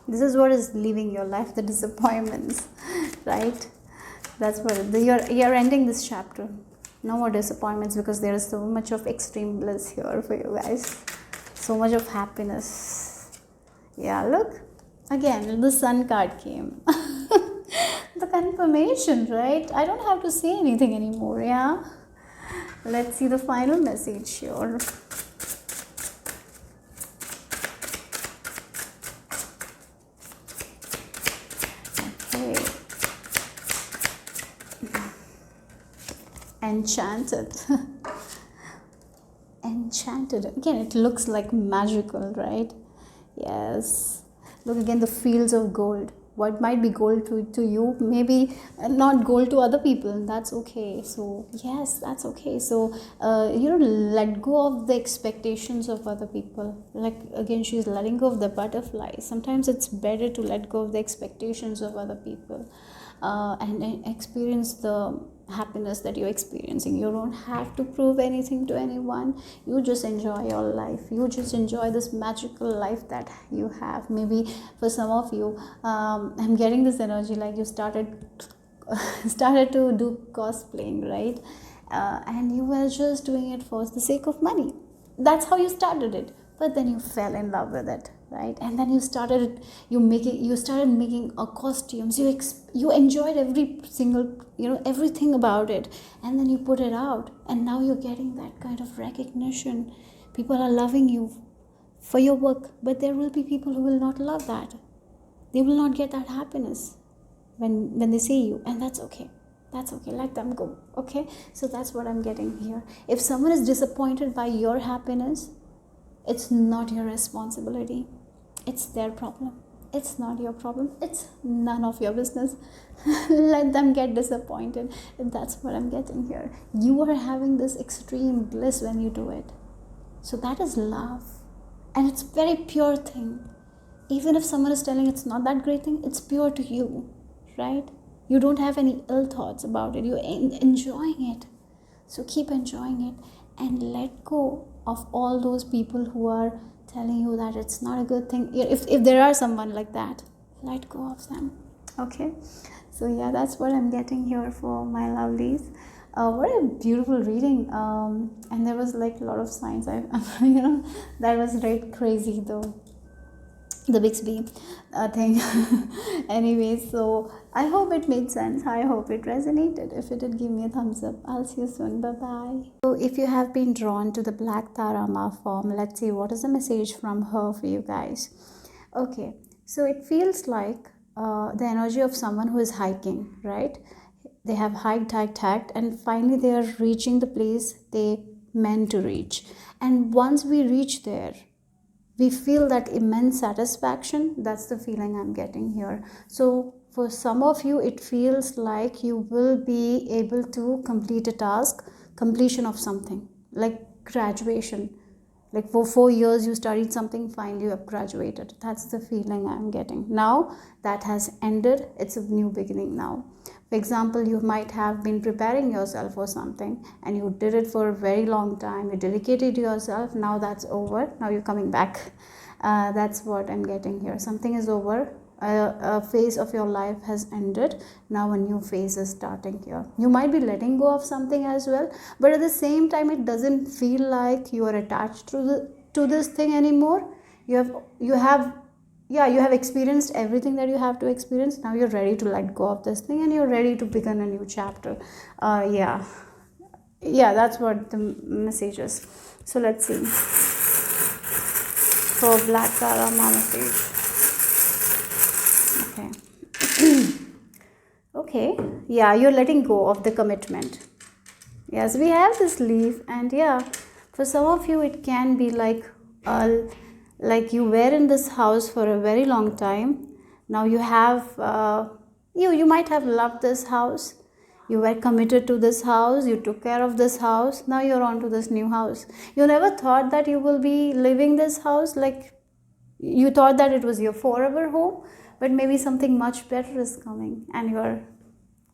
This is what is leaving your life, the disappointments, right? That's what you're ending this chapter. No more disappointments, because there is so much of extreme bliss here for you guys. So much of happiness. Yeah, look. Again, the sun card came. The confirmation, right? I don't have to say anything anymore, yeah? Let's see the final message here. Okay. Enchanted. Enchanted. Again, it looks like magical, right? Yes. Look again, the fields of gold. What might be gold to you, maybe not gold to other people. That's okay. So yes, that's okay. So let go of the expectations of other people. Like again, she's letting go of the butterflies. Sometimes it's better to let go of the expectations of other people, and experience the happiness that you're experiencing. You don't have to prove anything to anyone. You just enjoy your life. You just enjoy this magical life that you have. Maybe for some of you, I'm getting this energy like you started to do cosplaying, right? And you were just doing it for the sake of money. That's how you started it, but then you fell in love with it, right? And then you started making costumes. You enjoyed every single, everything about it, and then you put it out, and now you're getting that kind of recognition. People are loving you for your work, but there will be people who will not love that. They will not get that happiness when they see you, and that's okay. That's okay. Let them go. Okay, so that's what I'm getting here. If someone is disappointed by your happiness, it's not your responsibility. It's their problem. It's not your problem. It's none of your business. Let them get disappointed. That's what I'm getting here. You are having this extreme bliss when you do it. So that is love, and it's very pure thing. Even if someone is telling it's not that great thing, it's pure to you, right? You don't have any ill thoughts about it. You're enjoying it. So keep enjoying it, and let go of all those people who are telling you that it's not a good thing. If there are someone like that, let go of them. Okay, so yeah, that's what I'm getting here for my lovelies. What a beautiful reading. And there was like a lot of signs. That was right crazy though, the Bixby thing. Anyways, so I hope it made sense. I hope it resonated. If it did, give me a thumbs up. I'll see you soon. Bye bye. So if you have been drawn to the Black Tarama form, let's see what is the message from her for you guys. Okay, so it feels like the energy of someone who is hiking, right? They have hiked, and finally they are reaching the place they meant to reach. And once we reach there, we feel that immense satisfaction. That's the feeling I'm getting here. So for some of you, it feels like you will be able to complete a task, completion of something, like graduation. Like for 4 years you studied something, finally you have graduated. That's the feeling I'm getting. Now that has ended. It's a new beginning now. For example, you might have been preparing yourself for something, and you did it for a very long time. You dedicated yourself. Now that's over. Now you're coming back. That's what I'm getting here. Something is over. A phase of your life has ended. Now a new phase is starting here. You might be letting go of something as well, but at the same time it doesn't feel like you are attached to this thing anymore. You have experienced everything that you have to experience. Now you're ready to let go of this thing, and you're ready to begin a new chapter. Yeah, that's what the message is. So let's see for Black Karma message. Okay, yeah, you're letting go of the commitment. Yes, we have this leaf, and yeah, for some of you it can be like you were in this house for a very long time. Now you have you might have loved this house. You were committed to this house. You took care of this house. Now you're on to this new house. You never thought that you will be living this house. Like you thought that it was your forever home, but maybe something much better is coming, and you're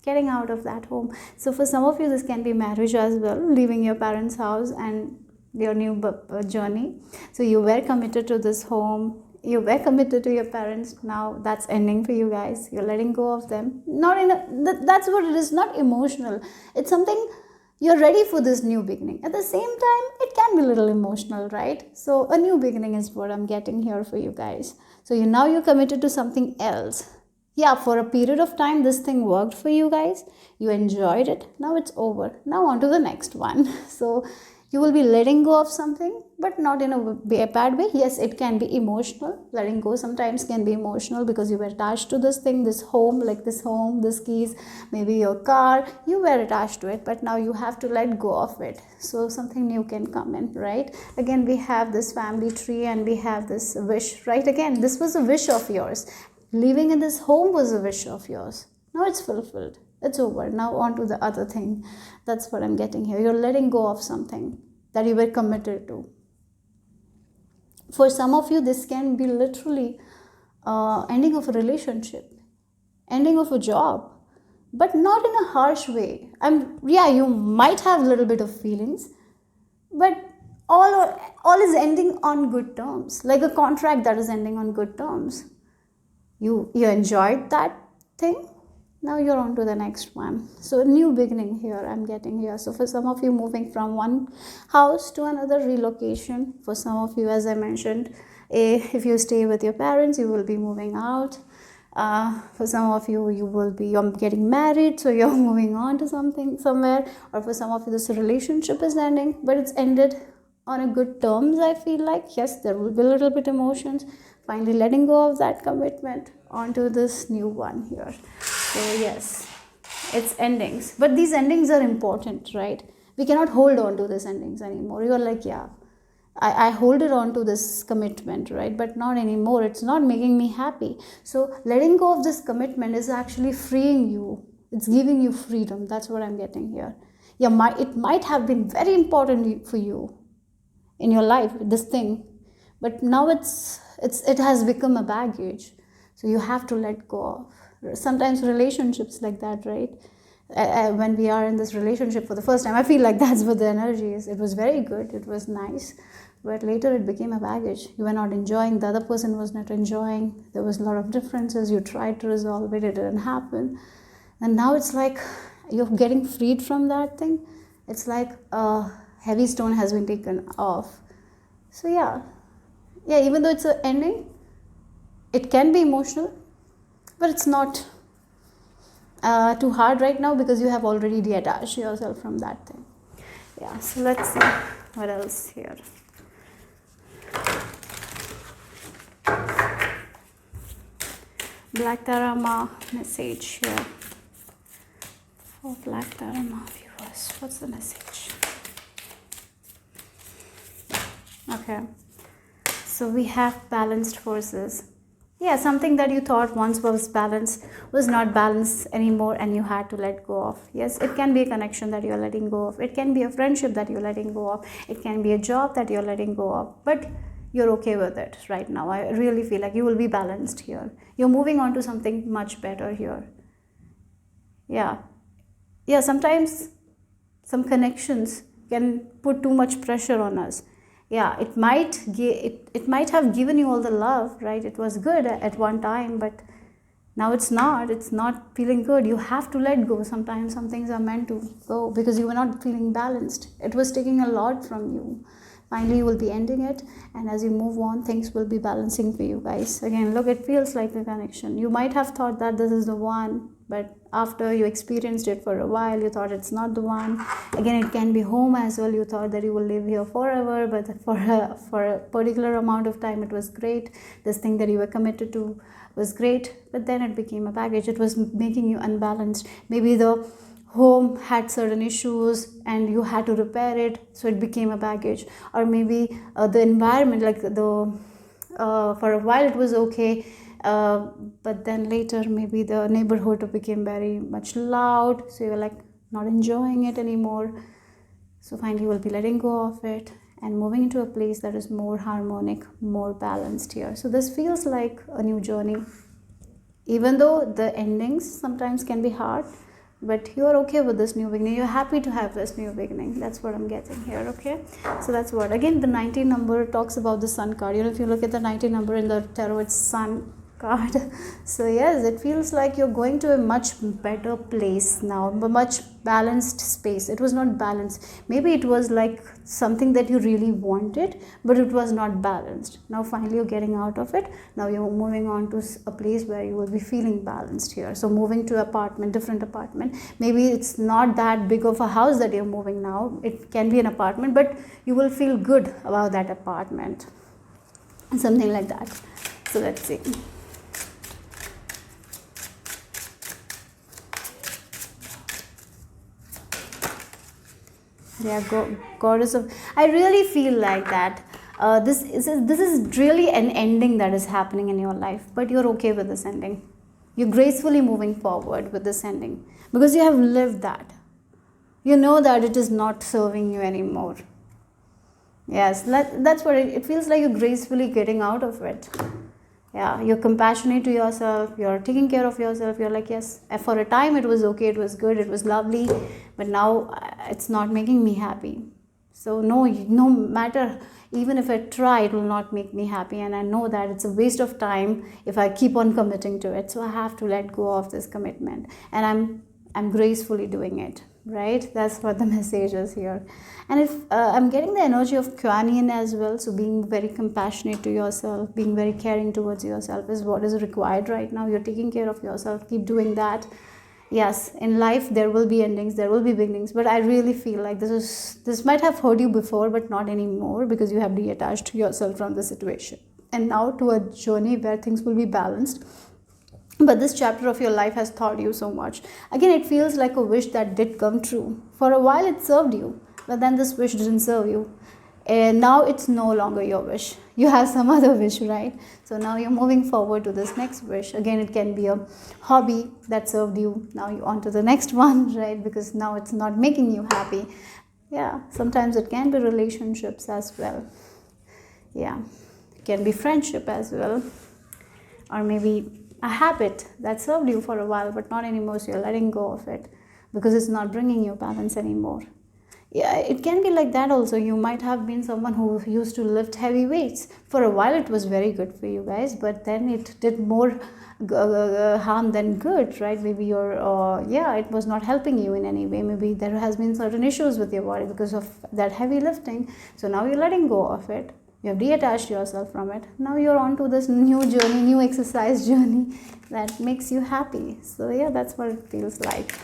getting out of that home. So for some of you, this can be marriage as well, leaving your parents' house and your new journey. So you were committed to this home. you were committed to your parents, now that's ending for you guys. You're letting go of them. Not in a, that's what it is, not emotional. It's something you're ready for this new beginning. At the same time, it can be a little emotional, right? So a new beginning is what I'm getting here for you guys. So now you're committed to something else. Yeah, for a period of time, this thing worked for you guys. You enjoyed it. Now it's over. Now on to the next one. So you will be letting go of something, but not in a bad way. Yes, it can be emotional. Letting go sometimes can be emotional because you were attached to this thing, this home, like this home, this keys, maybe your car. You were attached to it, but now you have to let go of it. So something new can come in, right? Again, we have this family tree and we have this wish, right? Again, this was a wish of yours. Living in this home was a wish of yours. Now it's fulfilled. It's over. Now on to the other thing. That's what I'm getting here. You're letting go of something that you were committed to. For some of you, this can be literally ending of a relationship, ending of a job, but not in a harsh way. Yeah, you might have a little bit of feelings, but all is ending on good terms, like a contract that is ending on good terms. You enjoyed that thing. Now you're on to the next one. So a new beginning here I'm getting here. So for some of you, moving from one house to another, relocation. For some of you, as I mentioned, if you stay with your parents, you will be moving out. For some of you, you're getting married, so you're moving on to somewhere. Or for some of you, this relationship is ending, but it's ended on a good terms. I feel like, yes, there will be a little bit emotions. Finally letting go of that commitment onto this new one here. So yes, it's endings, but these endings are important, right? We cannot hold on to these endings anymore. You're like, yeah, I hold it on to this commitment, right? But not anymore. It's not making me happy. So letting go of this commitment is actually freeing you. It's giving you freedom. That's what I'm getting here. Yeah, it might have been very important for you in your life, this thing, but now it has become a baggage. So you have to let go of. Sometimes relationships like that, right? When we are in this relationship for the first time, I feel like that's what the energy is. It was very good, it was nice, but later it became a baggage. You were not enjoying, the other person was not enjoying, there was a lot of differences, you tried to resolve it, it didn't happen, and now it's like you're getting freed from that thing. It's like a heavy stone has been taken off. So yeah, even though it's an ending, it can be emotional, but it's not too hard right now because you have already detached yourself from that thing. Yeah, so let's see what else here. Black Dharma message here for Black Dharma viewers. What's the message? Okay, so we have balanced forces. Yeah, something that you thought once was balanced was not balanced anymore and you had to let go of. Yes, it can be a connection that you're letting go of. It can be a friendship that you're letting go of. It can be a job that you're letting go of. But you're okay with it right now. I really feel like you will be balanced here. You're moving on to something much better here. Yeah, sometimes some connections can put too much pressure on us. Yeah, it might have given you all the love, right? It was good at one time, but now it's not feeling good. You have to let go. Sometimes some things are meant to go because you were not feeling balanced. It was taking a lot from you. Finally you will be ending it, and as you move on, things will be balancing for you guys. Again, look, it feels like a connection. You might have thought that this is the one, but after you experienced it for a while, you thought it's not the one. Again, it can be home as well. You thought that you will live here forever, but for a particular amount of time it was great. This thing that you were committed to was great, but then it became a baggage. It was making you unbalanced. Maybe the home had certain issues and you had to repair it, so it became a baggage. Or maybe the environment, like for a while it was okay, but then later maybe the neighborhood became very much loud, so you're like not enjoying it anymore. So finally you will be letting go of it and moving into a place that is more harmonic, more balanced here. So this feels like a new journey, even though the endings sometimes can be hard. but you're okay with this new beginning. You're happy to have this new beginning. That's what I'm getting here. Okay, so that's what, again, the 19 number talks about the sun card. If you look at the 19 number in the tarot, it's sun card. So yes, it feels like you're going to a much better place now, a much balanced space. It was not balanced. Maybe it was like something that you really wanted, but it was not balanced. Now finally you're getting out of it. Now you're moving on to a place where you will be feeling balanced here. So moving to apartment, different apartment. Maybe it's not that big of a house that you're moving now. It can be an apartment, but you will feel good about that apartment, something like that. So let's see. Yeah, goddess of, I really feel like that this is really an ending that is happening in your life, but you're okay with this ending. You're gracefully moving forward with this ending because you have lived that. You know that it is not serving you anymore. Yes, that's what it feels like. You're gracefully getting out of it. Yeah, you're compassionate to yourself, you're taking care of yourself. You're like, yes, for a time it was okay, it was good, it was lovely, but now it's not making me happy. So no matter, even if I try, it will not make me happy, and I know that it's a waste of time if I keep on committing to it. So I have to let go of this commitment, and I'm gracefully doing it, right? That's what the message is here. And if I'm getting the energy of Kuan Yin as well, so being very compassionate to yourself, being very caring towards yourself is what is required right now. You're taking care of yourself, keep doing that. Yes, in life there will be endings, there will be beginnings, but I really feel like this might have hurt you before, but not anymore, because you have detached yourself from the situation, and now to a journey where things will be balanced. But this chapter of your life has taught you so much. Again, it feels like a wish that did come true. For a while it served you, but then this wish didn't serve you, and now it's no longer your wish. You have some other wish, right? So now you're moving forward to this next wish. Again, it can be a hobby that served you. Now you're on to the next one, right? Because now it's not making you happy. Yeah, sometimes it can be relationships as well. Yeah, it can be friendship as well, or maybe a habit that served you for a while but not anymore, so you're letting go of it because it's not bringing you balance anymore. Yeah, it can be like that also. You might have been someone who used to lift heavy weights. For a while it was very good for you guys, but then it did more harm than good, right? Maybe it was not helping you in any way. Maybe there has been certain issues with your body because of that heavy lifting. So now you're letting go of it. You have detached yourself from it. Now you're on to this new journey, new exercise journey that makes you happy. So yeah, that's what it feels like.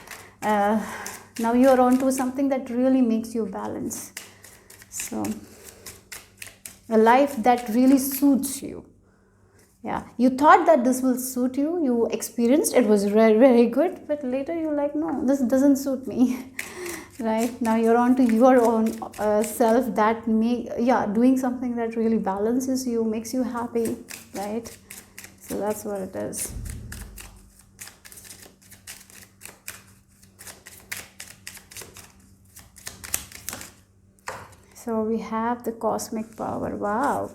Now you're on to something that really makes you balance. So a life that really suits you. Yeah, you thought that this will suit you. You experienced it was very, very good, but later you're like, no, this doesn't suit me. Right now you're on to your own self that doing something that really balances you, makes you happy, right? So that's what it is. So we have the cosmic power. Wow.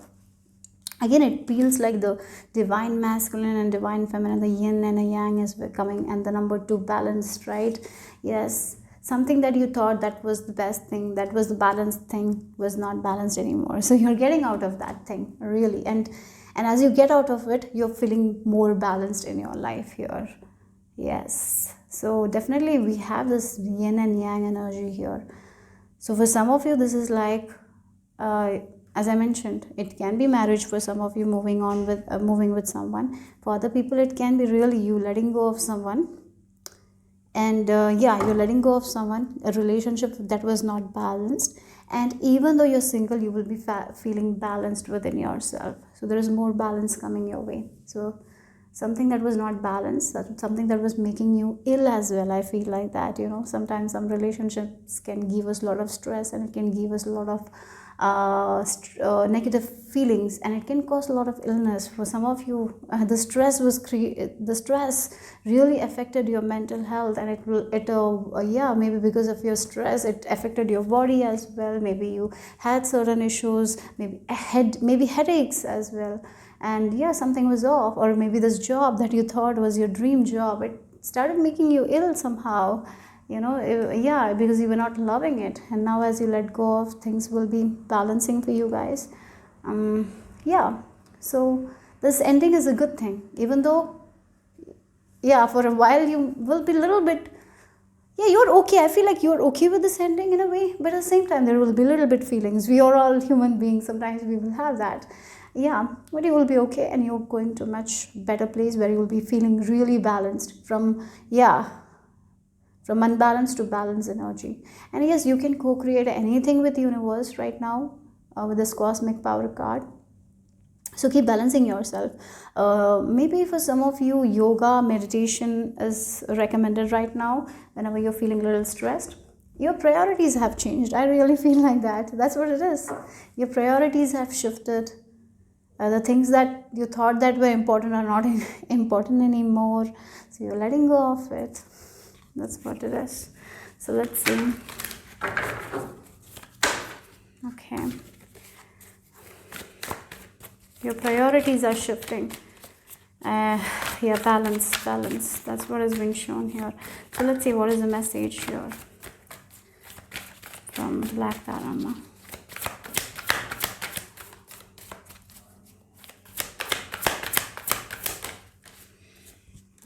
Again, it feels like the divine masculine and divine feminine, the yin and the yang is becoming, and the number 2 balanced, right? Yes. Something that you thought that was the best thing, that was the balanced thing, was not balanced anymore. So you're getting out of that thing, really. And as you get out of it, you're feeling more balanced in your life here. Yes. So definitely we have this yin and yang energy here. So for some of you, this is like, as I mentioned, it can be marriage for some of you, moving with someone. For other people, it can be really you letting go of someone. And you're letting go of someone, a relationship that was not balanced. And even though you're single, you will be feeling balanced within yourself. So there is more balance coming your way. So something that was not balanced, something that was making you ill as well, I feel like that. Sometimes some relationships can give us a lot of stress, and it can give us a lot of negative feelings, and it can cause a lot of illness. For some of you, the stress really affected your mental health, and maybe because of your stress it affected your body as well. Maybe you had certain issues, maybe headaches as well, and something was off. Or maybe this job that you thought was your dream job, started making you ill somehow, yeah, because you were not loving it. And now as you let go of, things will be balancing for you guys. Yeah, so this ending is a good thing, even though, yeah, for a while you will be a little bit, yeah, you're okay. I feel like you're okay with this ending in a way, but at the same time there will be a little bit feelings. We are all human beings, sometimes we will have that. Yeah, but you will be okay, and you're going to a much better place where you will be feeling really balanced from, yeah, from unbalanced to balanced energy. And yes, you can co-create anything with the universe right now, with this cosmic power card. So keep balancing yourself. Maybe for some of you, yoga meditation is recommended right now whenever you're feeling a little stressed. Your priorities have changed. I really feel like that. That's what it is. Your priorities have shifted. The things that you thought that were important are not important anymore, so you're letting go of it. That's what it is. So let's see. Okay, your priorities are shifting. Yeah, balance, that's what is being shown here. So let's see, what is the message here from Black Dharma.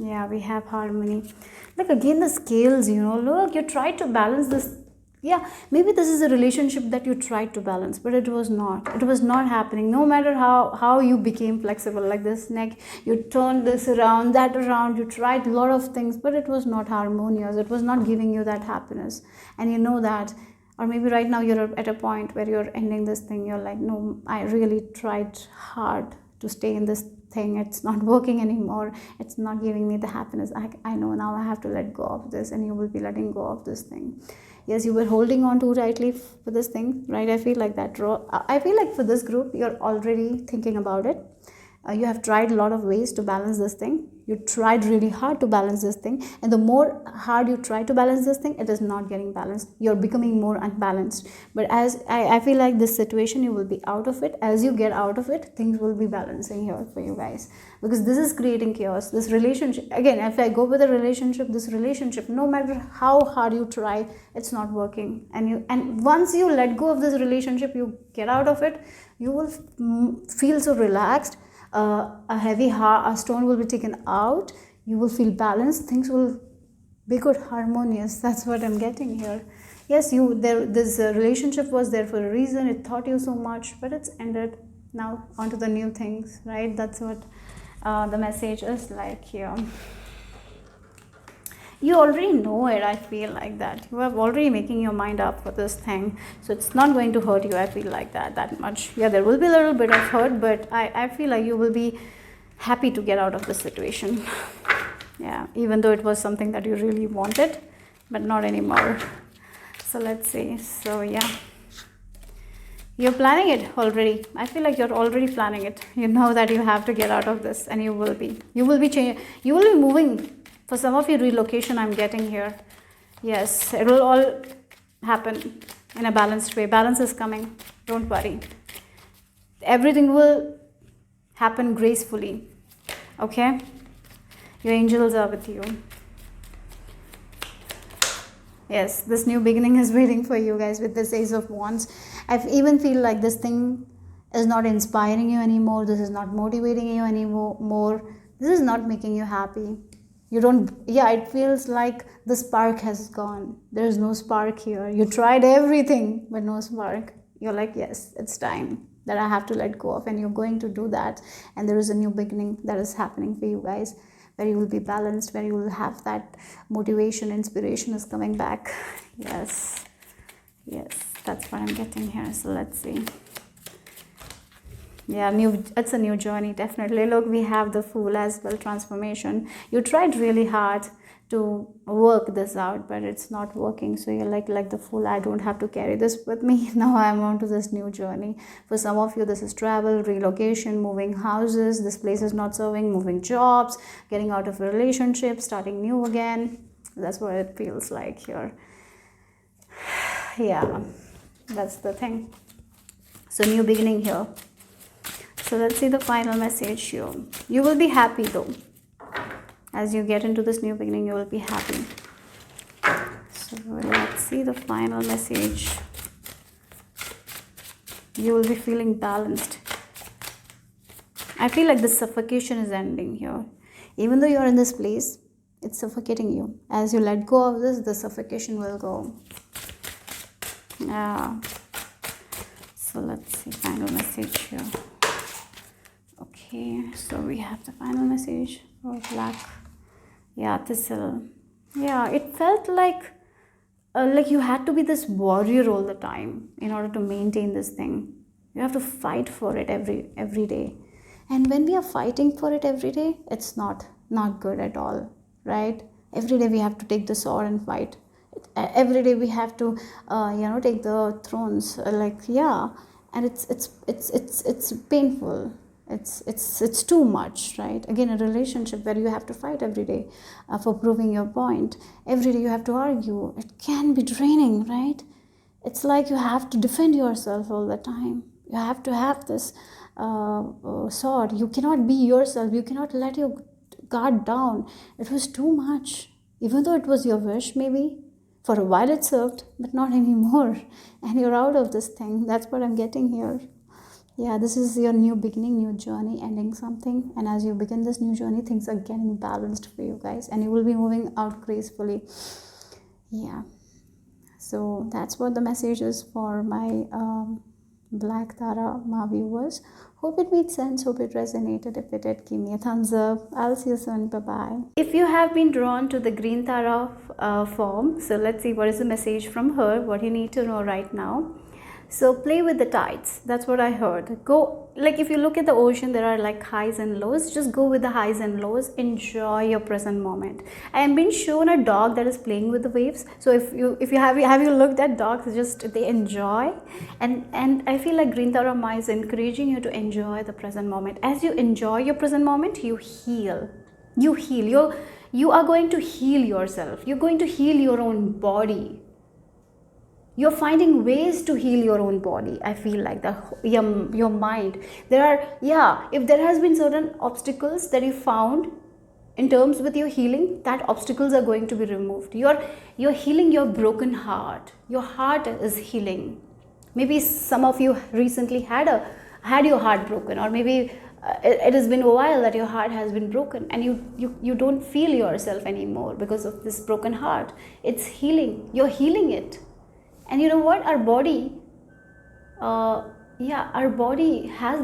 Yeah, we have harmony. Like again, the scales, look, you tried to balance this. Yeah, maybe this is a relationship that you tried to balance, but it was not happening. No matter how you became flexible, like this neck, you turned this around, that around, you tried a lot of things, but it was not harmonious. It was not giving you that happiness, and you know that. Or maybe right now you're at a point where you're ending this thing, you're like, no, I really tried hard to stay in this thing, it's not working anymore, it's not giving me the happiness. I know now I have to let go of this, and you will be letting go of this thing. Yes, you were holding on too tightly for this thing, right? I feel like that. I feel like for this group, you're already thinking about it. You have tried a lot of ways to balance this thing. You tried really hard to balance this thing, and the more hard you try to balance this thing, it is not getting balanced. You're becoming more unbalanced. But as I feel like this situation, you will be out of it. As you get out of it, things will be balancing here for you guys, because this is creating chaos. This relationship, again, if I go with a relationship, this relationship, no matter how hard you try, it's not working. And once you let go of this relationship, you get out of it, you will feel so relaxed. A heavy a stone will be taken out, you will feel balanced, things will be good, harmonious. That's what I'm getting here. Yes, this relationship was there for a reason. It taught you so much, but it's ended. Now on to the new things, right? That's what the message is like here. You already know it. I feel like that you have already making your mind up for this thing, so it's not going to hurt you. I feel like that much. Yeah, there will be a little bit of hurt, but I feel like you will be happy to get out of this situation. Yeah, even though it was something that you really wanted, but not anymore. So let's see. So yeah, you're planning it already. I feel like you're already planning it. You know that you have to get out of this, and you will be changing, you will be moving. For some of you, relocation I'm getting here. Yes, it will all happen in a balanced way. Balance is coming. Don't worry. Everything will happen gracefully. Okay? Your angels are with you. Yes, this new beginning is waiting for you guys with this Ace of Wands. I even feel like this thing is not inspiring you anymore. This is not motivating you anymore. This is not making you happy. You don't, yeah, it feels like the spark has gone. There's no spark here. You tried everything, but no spark. You're like, yes, it's time that I have to let go of, and you're going to do that. And there is a new beginning that is happening for you guys, where you will be balanced, where you will have that motivation, inspiration is coming back. Yes, that's what I'm getting here. So let's see. Yeah, it's a new journey, definitely. Look, we have the Fool as well, transformation. You tried really hard to work this out, but it's not working. So you're like the Fool, I don't have to carry this with me. Now I'm on to this new journey. For some of you, this is travel, relocation, moving houses. This place is not serving, moving jobs, getting out of a relationship, starting new again. That's what it feels like here. Yeah, that's the thing. So new beginning here. So let's see the final message here. You will be happy though. As you get into this new beginning, you will be happy. So let's see the final message. You will be feeling balanced. I feel like the suffocation is ending here. Even though you're in this place, it's suffocating you. As you let go of this, the suffocation will go. Yeah. So let's see, final message here. Okay, so we have the final message for black. Yeah, thistle. Yeah, it felt like you had to be this warrior all the time in order to maintain this thing. You have to fight for it every day. And when we are fighting for it every day, it's not good at all, right? Every day we have to take the sword and fight. Every day we have to take the thrones, and it's painful. It's too much, right? Again, a relationship where you have to fight every day for proving your point. Every day you have to argue. It can be draining, right? It's like you have to defend yourself all the time. You have to have this sword. You cannot be yourself. You cannot let your guard down. It was too much. Even though it was your wish, maybe for a while it served, but not anymore. And you're out of this thing. That's what I'm getting here. Yeah, this is your new beginning, new journey, ending something. And as you begin this new journey, things are getting balanced for you guys, and you will be moving out gracefully. Yeah. So that's what the message is for my Black Tara Ma viewers. Hope it made sense. Hope it resonated. If it did, give me a thumbs up. I'll see you soon. Bye-bye. If you have been drawn to the Green Tara form, so let's see what is the message from her, what you need to know right now. So play with the tides. That's what I heard. Go, like if you look at the ocean, there are like highs and lows. Just go with the highs and lows. Enjoy your present moment. I am being shown a dog that is playing with the waves. So if you have you looked at dogs, just they enjoy. And I feel like Green Tara Ma is encouraging you to enjoy the present moment. As you enjoy your present moment, you heal. You heal. You are going to heal yourself. You're going to heal your own body. You're finding ways to heal your own body. I feel like that. Your mind. If there has been certain obstacles that you found in terms with your healing, that obstacles are going to be removed. You're healing your broken heart. Your heart is healing. Maybe some of you recently had your heart broken, or maybe it has been a while that your heart has been broken, and you don't feel yourself anymore because of this broken heart. It's healing. You're healing it. And you know what? Our body has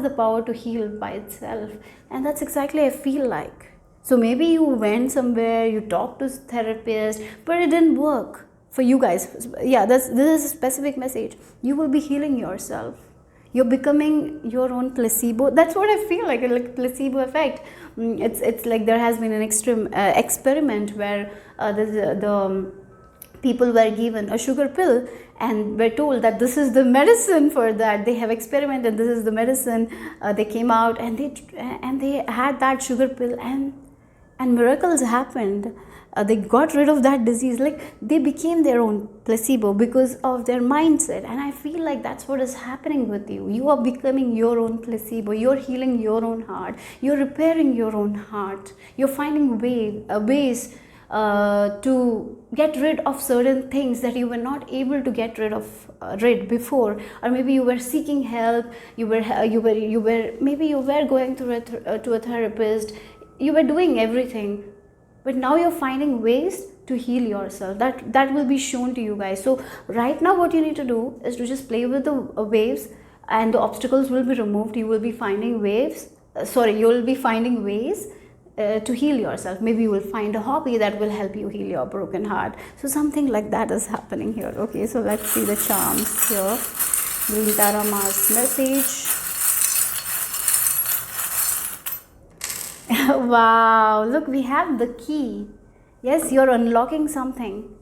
the power to heal by itself. And that's exactly I feel like. So maybe you went somewhere, you talked to a therapist, but it didn't work for you guys. Yeah, this is a specific message. You will be healing yourself. You're becoming your own placebo. That's what I feel like placebo effect. It's like there has been an extreme experiment where the people were given a sugar pill and were told that this is the medicine for that. They have experimented, this is the medicine. They came out and they had that sugar pill, and miracles happened. They got rid of that disease. Like they became their own placebo because of their mindset. And I feel like that's what is happening with you. You are becoming your own placebo. You're healing your own heart. You're repairing your own heart. You're finding ways to get rid of certain things that you were not able to get rid of before, or maybe you were seeking help. Maybe you were going to a therapist. You were doing everything, but now you're finding ways to heal yourself. That will be shown to you guys. So right now, what you need to do is to just play with the waves, and the obstacles will be removed. You will be finding ways. You will be finding ways to heal yourself. Maybe you will find a hobby that will help you heal your broken heart. So something like that is happening here. Okay, so let's see the charms here. Green Tara Ma's message. Wow, look, we have the key. Yes, you're unlocking something.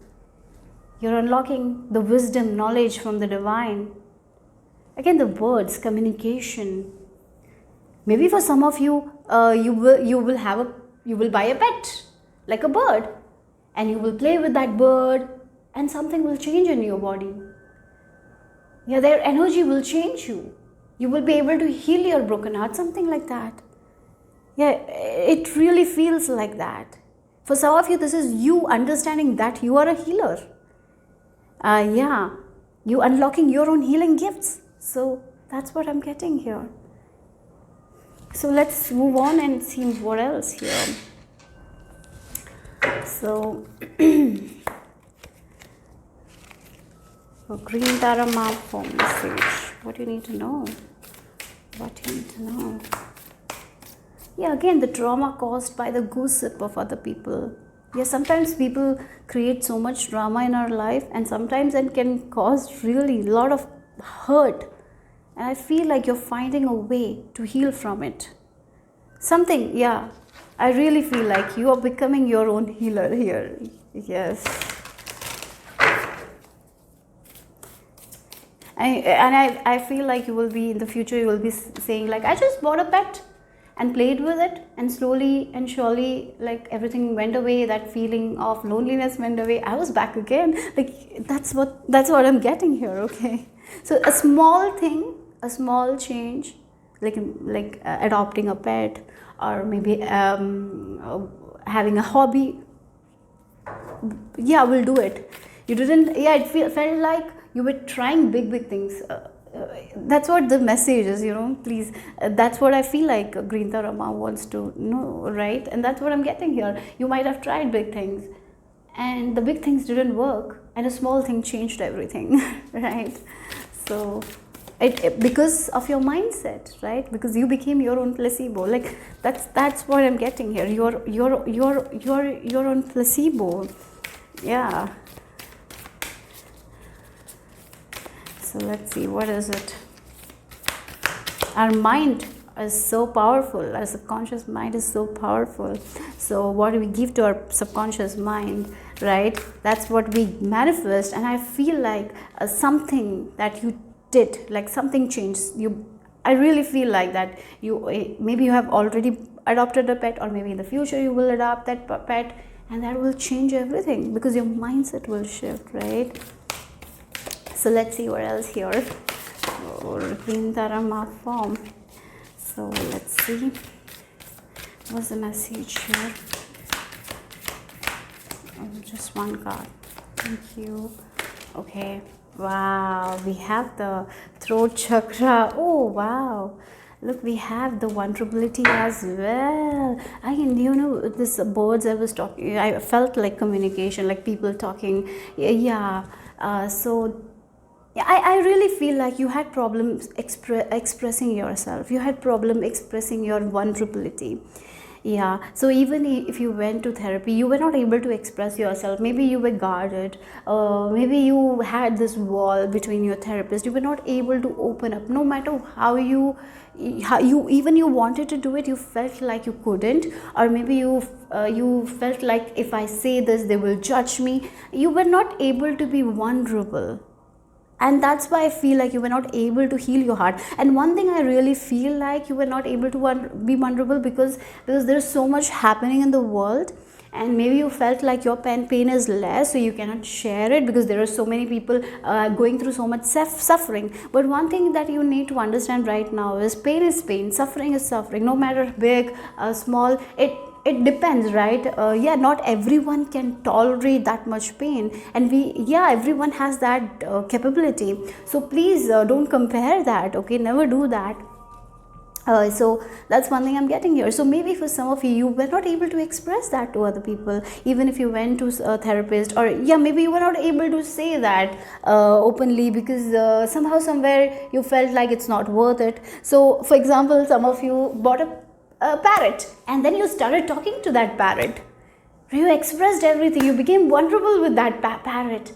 You're unlocking the wisdom, knowledge from the divine. Again, the words, communication. Maybe for some of you, you will buy a pet, like a bird, and you will play with that bird, and something will change in your body. Yeah, their energy will change you. You will be able to heal your broken heart, something like that. Yeah, it really feels like that. For some of you, this is you understanding that you are a healer. Yeah, you unlocking your own healing gifts. So that's what I'm getting here. So let's move on and see what else here. So green tarot map for message. What do you need to know? What do you need to know? Yeah, again, the trauma caused by the gossip of other people. Yeah, sometimes people create so much drama in our life, and sometimes it can cause really a lot of hurt. And I feel like you're finding a way to heal from it. Something, yeah, I really feel like you are becoming your own healer here. Yes. I feel like you will be in the future, you will be saying like, I just bought a pet and played with it, and slowly and surely, like, everything went away. That feeling of loneliness went away. I was back again. Like, that's what I'm getting here. Okay, so a small thing, a small change, like adopting a pet, or maybe having a hobby, yeah, we'll do it. You didn't, yeah, felt like you were trying big things. That's what the message is, please. That's what I feel like Green Tarama wants to know, right? And that's what I'm getting here. You might have tried big things, and the big things didn't work, and a small thing changed everything, right? So because of your mindset, right? Because you became your own placebo. Like, that's what I'm getting here. Your own placebo. Yeah. So let's see, what is it? Our mind is so powerful. Our subconscious mind is so powerful. So what do we give to our subconscious mind, right? That's what we manifest. And I feel like something that you did, like something changed. I really feel like that maybe you have already adopted a pet, or maybe in the future you will adopt that pet, and that will change everything because your mindset will shift, right? So let's see what else here. Green Tarama form. So let's see. What's the message here? Oh, just one card. Thank you. Okay. Wow. We have the throat chakra. Oh, wow. Look, we have the vulnerability as well. This birds I was talking, I felt like communication, like people talking. Yeah. I really feel like you had problems expressing yourself. You had problem expressing your vulnerability. Yeah. So even if you went to therapy, you were not able to express yourself. Maybe you were guarded. Maybe you had this wall between your therapist. You were not able to open up. No matter how you wanted to do it, you felt like you couldn't. Or maybe you felt like, if I say this, they will judge me. You were not able to be vulnerable. And that's why I feel like you were not able to heal your heart. And one thing I really feel like you were not able to be vulnerable because there's so much happening in the world, and maybe you felt like your pain is less, so you cannot share it because there are so many people going through so much suffering. But one thing that you need to understand right now is pain, suffering is suffering, no matter big, small. It depends, right? Not everyone can tolerate that much pain, and everyone has that capability. So please don't compare that, okay? Never do that. So that's one thing I'm getting here. So maybe for some of you were not able to express that to other people, even if you went to a therapist, or maybe you were not able to say that openly because somehow somewhere you felt like it's not worth it. So for example, some of you bought a parrot, and then you started talking to that parrot. You expressed everything. You became vulnerable with that parrot,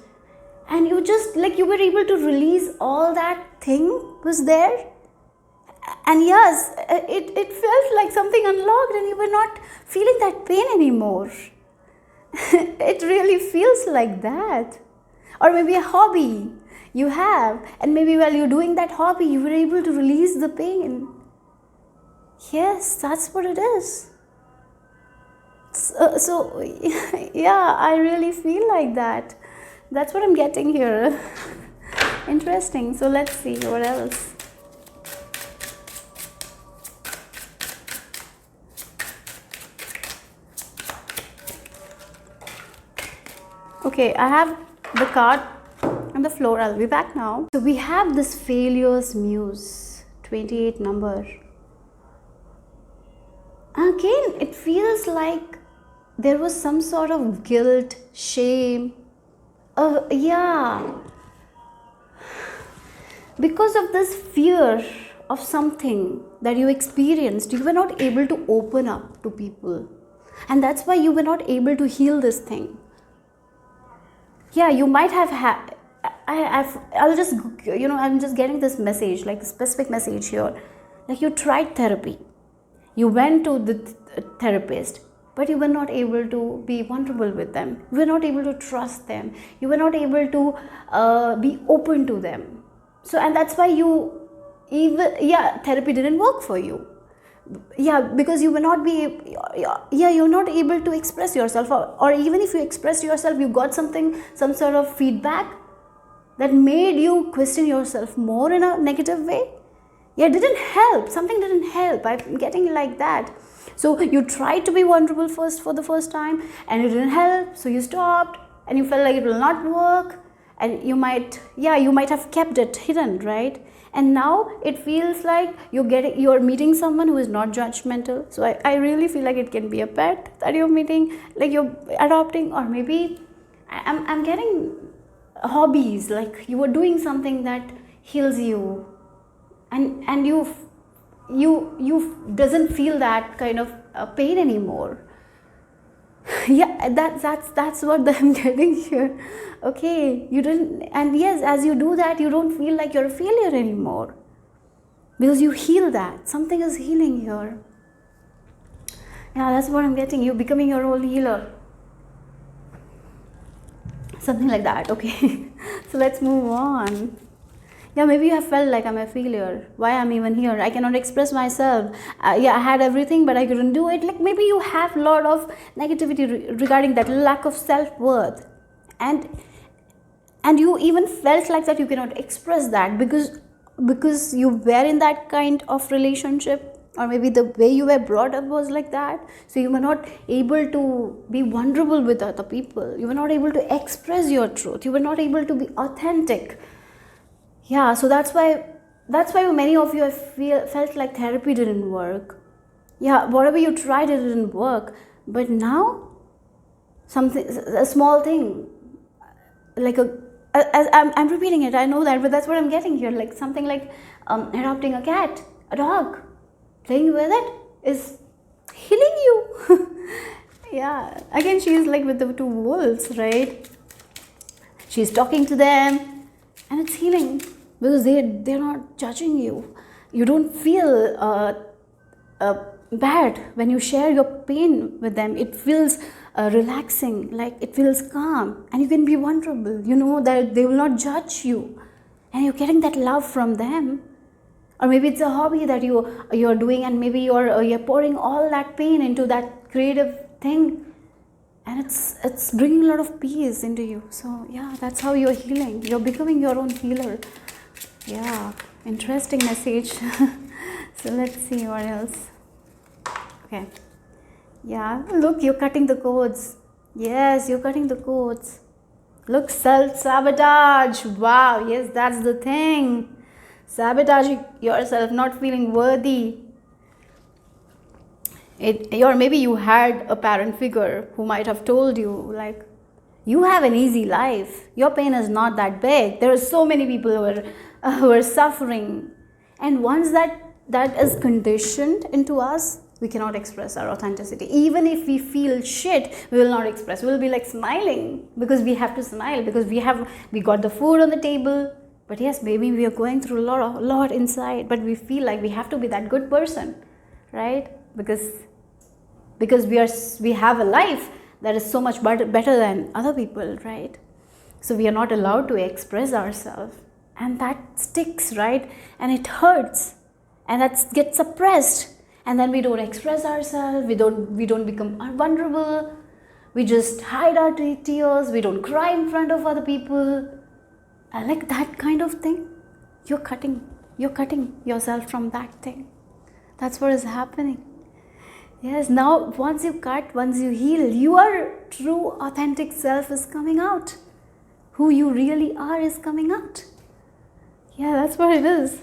and you just, like, you were able to release all that thing was there. And yes, it felt like something unlocked, and you were not feeling that pain anymore. It really feels like that. Or maybe a hobby you have, and maybe while you're doing that hobby, you were able to release the pain. Yes, that's what it is. So yeah, I really feel like that. That's what I'm getting here. Interesting. So let's see what else. Okay, I have the card on the floor. I'll be back now. So we have this failures muse, 28 number. Again, it feels like there was some sort of guilt, shame. Yeah, because of this fear of something that you experienced, you were not able to open up to people, and that's why you were not able to heal this thing. Yeah, you might have had. I'll just, I'm just getting this message, like a specific message here. Like you tried therapy, you went to the therapist, but you were not able to be vulnerable with them. You were not able to trust them. You were not able to be open to them. So, and that's why you even, yeah, therapy didn't work for you. Yeah, because you will not be, yeah, you're not able to express yourself, or even if you express yourself, you got something, some sort of feedback that made you question yourself more in a negative way. Yeah, it didn't help, something didn't help. I'm getting like that. So you tried to be vulnerable first for the first time and it didn't help, so you stopped and you felt like it will not work, and you might, yeah, you might have kept it hidden, right? And now it feels like you're meeting someone who is not judgmental. So I really feel like it can be a pet that you're meeting, like you're adopting, or maybe I'm getting hobbies, like you were doing something that heals you, and you doesn't feel that kind of pain anymore. Yeah, that's what I'm getting here. Okay, you didn't, and yes, as you do that, you don't feel like you're a failure anymore, because you heal that. Something is healing here. Yeah, that's what I'm getting. You becoming your own healer, something like that. Okay. So let's move on. Yeah, maybe you have felt like I'm a failure. Why I'm even here? I cannot express myself. Yeah, I had everything, but I couldn't do it. Like maybe you have a lot of negativity regarding that lack of self-worth, and you even felt like that you cannot express that because you were in that kind of relationship, or maybe the way you were brought up was like that. So you were not able to be vulnerable with other people. You were not able to express your truth. You were not able to be authentic. Yeah, so that's why many of you have felt like therapy didn't work. Yeah, whatever you tried, it didn't work. But now, something, a small thing, like I'm repeating it, I know that, but that's what I'm getting here. Like something like adopting a cat, a dog, playing with it is healing you. Yeah, again, she's like with the two wolves, right? She's talking to them, and it's healing, because they're not judging you. You don't feel bad when you share your pain with them. It feels relaxing, like it feels calm, and you can be vulnerable. You know that they will not judge you, and you're getting that love from them. Or maybe it's a hobby that you're doing, and maybe you're pouring all that pain into that creative thing, and it's bringing a lot of peace into you. So yeah, that's how you're healing. You're becoming your own healer. Yeah, interesting message. So let's see what else. Okay, yeah, look, you're cutting the codes. Yes, you're cutting the codes. Look, self-sabotage. Wow, yes, that's the thing. Sabotaging yourself, not feeling worthy. Or maybe you had a parent figure who might have told you, like, you have an easy life, your pain is not that big. There are so many people who are suffering, and once that is conditioned into us, we cannot express our authenticity. Even if we feel shit, we will not express. We will be like smiling, because we have to smile, because we got the food on the table. But yes, maybe we are going through a lot inside, but we feel like we have to be that good person, right? Because we have a life that is so much better than other people, right? So we are not allowed to express ourselves, and that sticks, right? And it hurts, and that gets suppressed, and then we don't express ourselves. We don't become vulnerable. We just hide our tears. We don't cry in front of other people. Like that kind of thing, you're cutting yourself from that thing. That's what is happening. Yes, now once you cut, once you heal, your true authentic self is coming out. Who you really are is coming out. Yeah, that's what it is.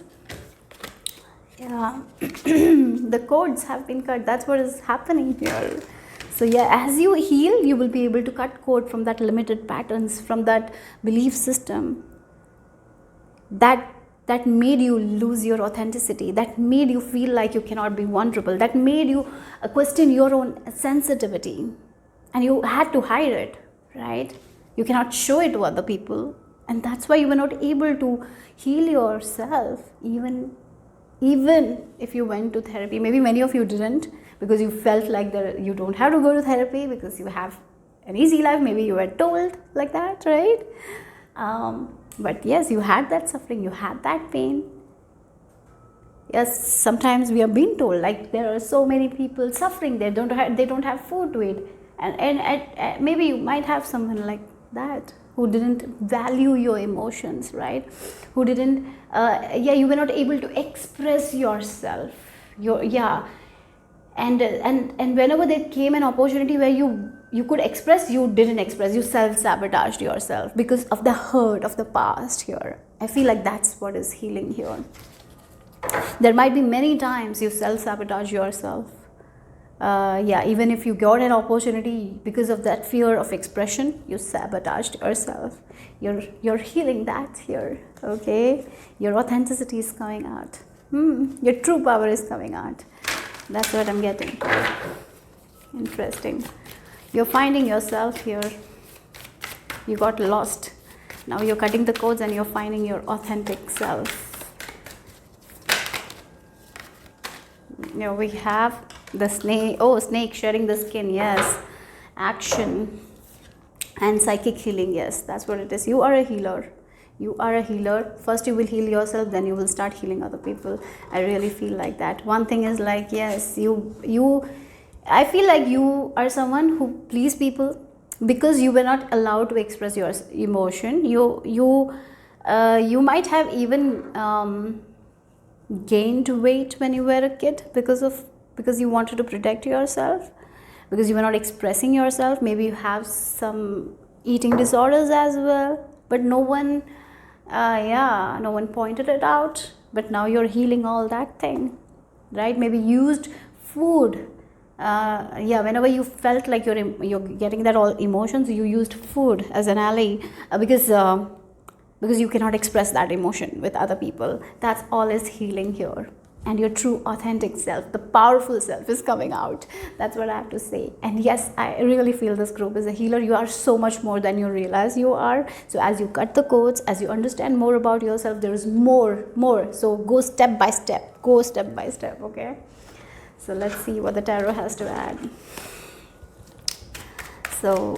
Yeah, the codes have been cut. That's what is happening here. So yeah, as you heal, you will be able to cut code from that limited patterns, from that belief system that made you lose your authenticity, that made you feel like you cannot be vulnerable, that made you question your own sensitivity, and you had to hide it, right? You cannot show it to other people, and that's why you were not able to heal yourself, even if you went to therapy. Maybe many of you didn't, because you felt like that you don't have to go to therapy because you have an easy life. Maybe you were told like that, right? But yes, you had that suffering, you had that pain. Yes, sometimes we are being told like there are so many people suffering, they don't have food to eat, and maybe you might have someone like that who didn't value your emotions, right? Who didn't you were not able to express yourself, and whenever there came an opportunity where you could express, you didn't express, you self-sabotaged yourself because of the hurt of the past. Here I feel like that's what is healing here. There might be many times you self-sabotage yourself. Even if you got an opportunity, because of that fear of expression, you sabotaged yourself. You're healing that here, okay? Your authenticity is coming out. Your true power is coming out. That's what I'm getting. Interesting. You're finding yourself here. You got lost. Now you're cutting the codes and you're finding your authentic self. We have the snake. Oh, snake shedding the skin. Yes. Action and psychic healing. Yes, that's what it is. You are a healer. You are a healer. First you will heal yourself, then you will start healing other people. I really feel like that. One thing is like, yes, I feel like you are someone who please people because you were not allowed to express your emotion. You might have even gained weight when you were a kid because you wanted to protect yourself, because you were not expressing yourself. Maybe you have some eating disorders as well, but no one pointed it out. But now you're healing all that thing, right? Maybe used food. Whenever you felt like you're getting that all emotions, you used food as an ally, because you cannot express that emotion with other people. That's all is healing here. And your true authentic self, the powerful self, is coming out. That's what I have to say. And yes, I really feel this group is a healer. You are so much more than you realize you are. So as you cut the codes, as you understand more about yourself, there is more. So go step by step. Okay? So let's see what the tarot has to add. So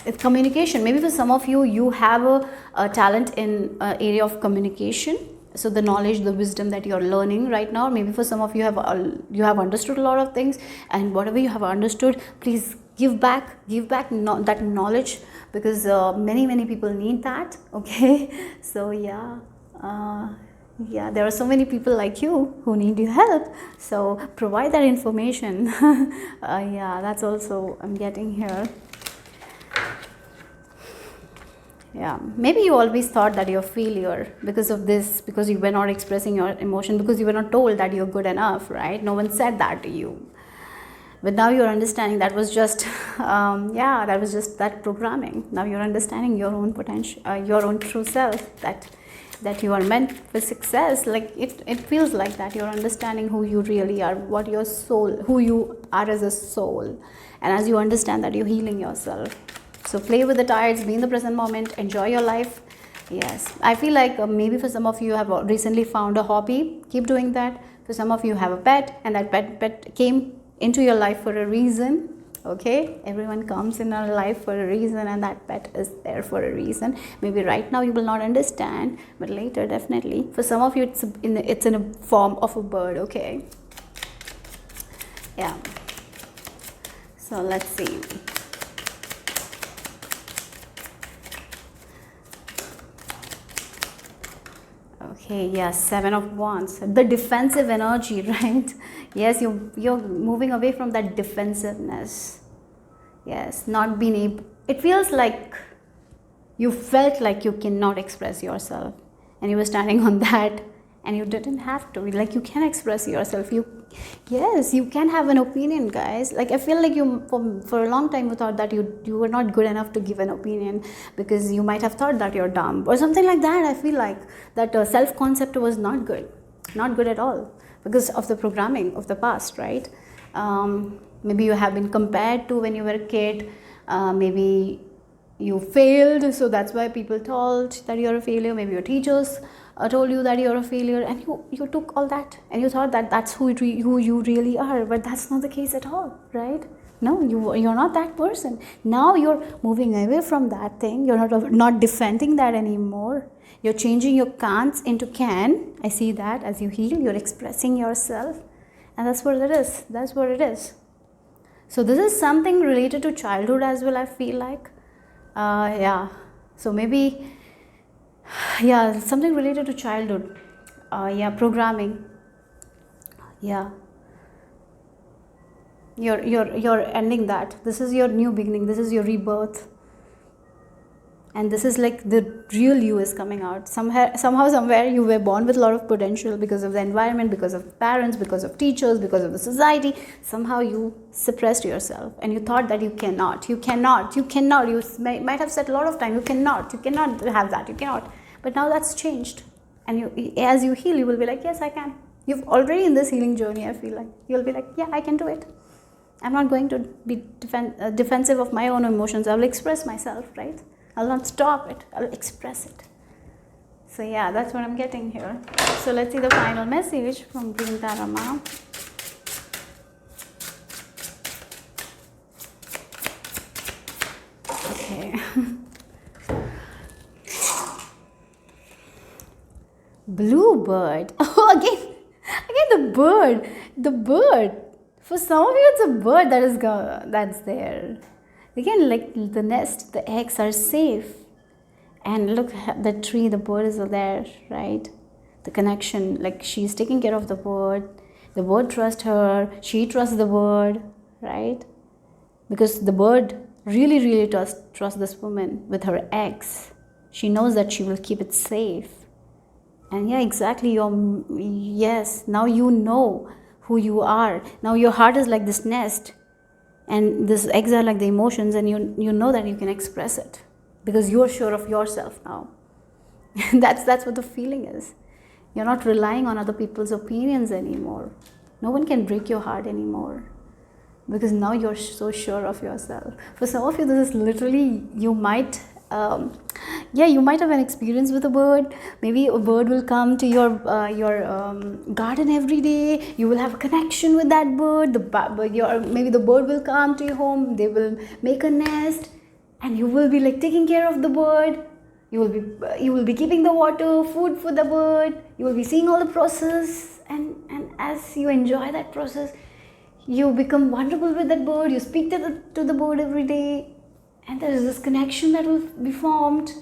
it's communication. Maybe for some of you, you have a talent in area of communication. So the knowledge, the wisdom that you're learning right now, maybe for some of you have understood a lot of things, and whatever you have understood, please give back that knowledge, because many people need that. Okay, so there are so many people like you who need your help. So provide that information. That's also I'm getting here. Yeah, maybe you always thought that you're a failure because of this, because you were not expressing your emotion, because you were not told that you're good enough, right? No one said that to you. But now you're understanding that was just, that was just that programming. Now you're understanding your own potential, your own true self, that you are meant for success. Like it feels like that. You're understanding who you really are, what your soul, who you are as a soul. And as you understand that, you're healing yourself. So play with the tides, be in the present moment, enjoy your life. Yes, I feel like maybe for some of you have recently found a hobby. Keep doing that. For some of you have a pet, and that pet came into your life for a reason. Okay, everyone comes in our life for a reason, and that pet is there for a reason. Maybe right now you will not understand, but later definitely. For some of you, it's in a form of a bird. Okay. Yeah. So let's see. Okay, yes, 7 of Wands, the defensive energy, right? Yes, you're moving away from that defensiveness. Yes, not being able. It feels like you felt like you cannot express yourself, and you were standing on that, and you didn't have to. Like, you can express yourself. Yes, you can have an opinion, guys. Like, I feel like for a long time you thought that you were not good enough to give an opinion, because you might have thought that you're dumb or something like that. I feel like that self concept was not good at all, because of the programming of the past, right? Maybe you have been compared to when you were a kid. Maybe you failed, so that's why people told that you're a failure. Maybe your teachers told you that you're a failure, and you took all that and you thought that that's who you really are. But that's not the case at all, right? No, you're not that person. Now you're moving away from that thing. You're not defending that anymore. You're changing your can'ts into can. I see that as you heal, you're expressing yourself, and that's what it is. That's what it is. So this is something related to childhood as well, I feel like. Yeah, so maybe, yeah, something related to childhood. Yeah, programming. Yeah, you're ending that. This is your new beginning. This is your rebirth, and this is like the real you is coming out. Somehow, somewhere, you were born with a lot of potential because of the environment, because of parents, because of teachers, because of the society. Somehow you suppressed yourself, and you thought that you cannot. You might have said a lot of time, you cannot have that, you cannot. But now that's changed, and as you heal, you will be like, yes, I can. You've already in this healing journey, I feel like you'll be like, yeah, I can do it. I'm not going to be defensive of my own emotions. I will express myself, right? I'll not stop it. I'll express it. So yeah, that's what I'm getting here. So let's see the final message from Green Tarot. Okay. Bluebird. Oh, again the bird. The bird. For some of you, it's a bird that's there. Again, like the nest, the eggs are safe. And look at the tree, the bird is there, right? The connection, like she's taking care of the bird trusts her, she trusts the bird, right? Because the bird really trusts this woman with her eggs. She knows that she will keep it safe. And yeah, exactly, yes, now you know who you are. Now your heart is like this nest, and these eggs are like the emotions, and you know that you can express it because you're sure of yourself now. That's what the feeling is. You're not relying on other people's opinions anymore. No one can break your heart anymore, because now you're so sure of yourself. For some of you, this is literally, you might have an experience with a bird. Maybe a bird will come to your garden every day. You will have a connection with that bird. Maybe the bird will come to your home. They will make a nest, and you will be like taking care of the bird. You will be keeping the water, food for the bird. You will be seeing all the process, and as you enjoy that process, you become vulnerable with that bird. You speak to the bird every day, and there is this connection that will be formed,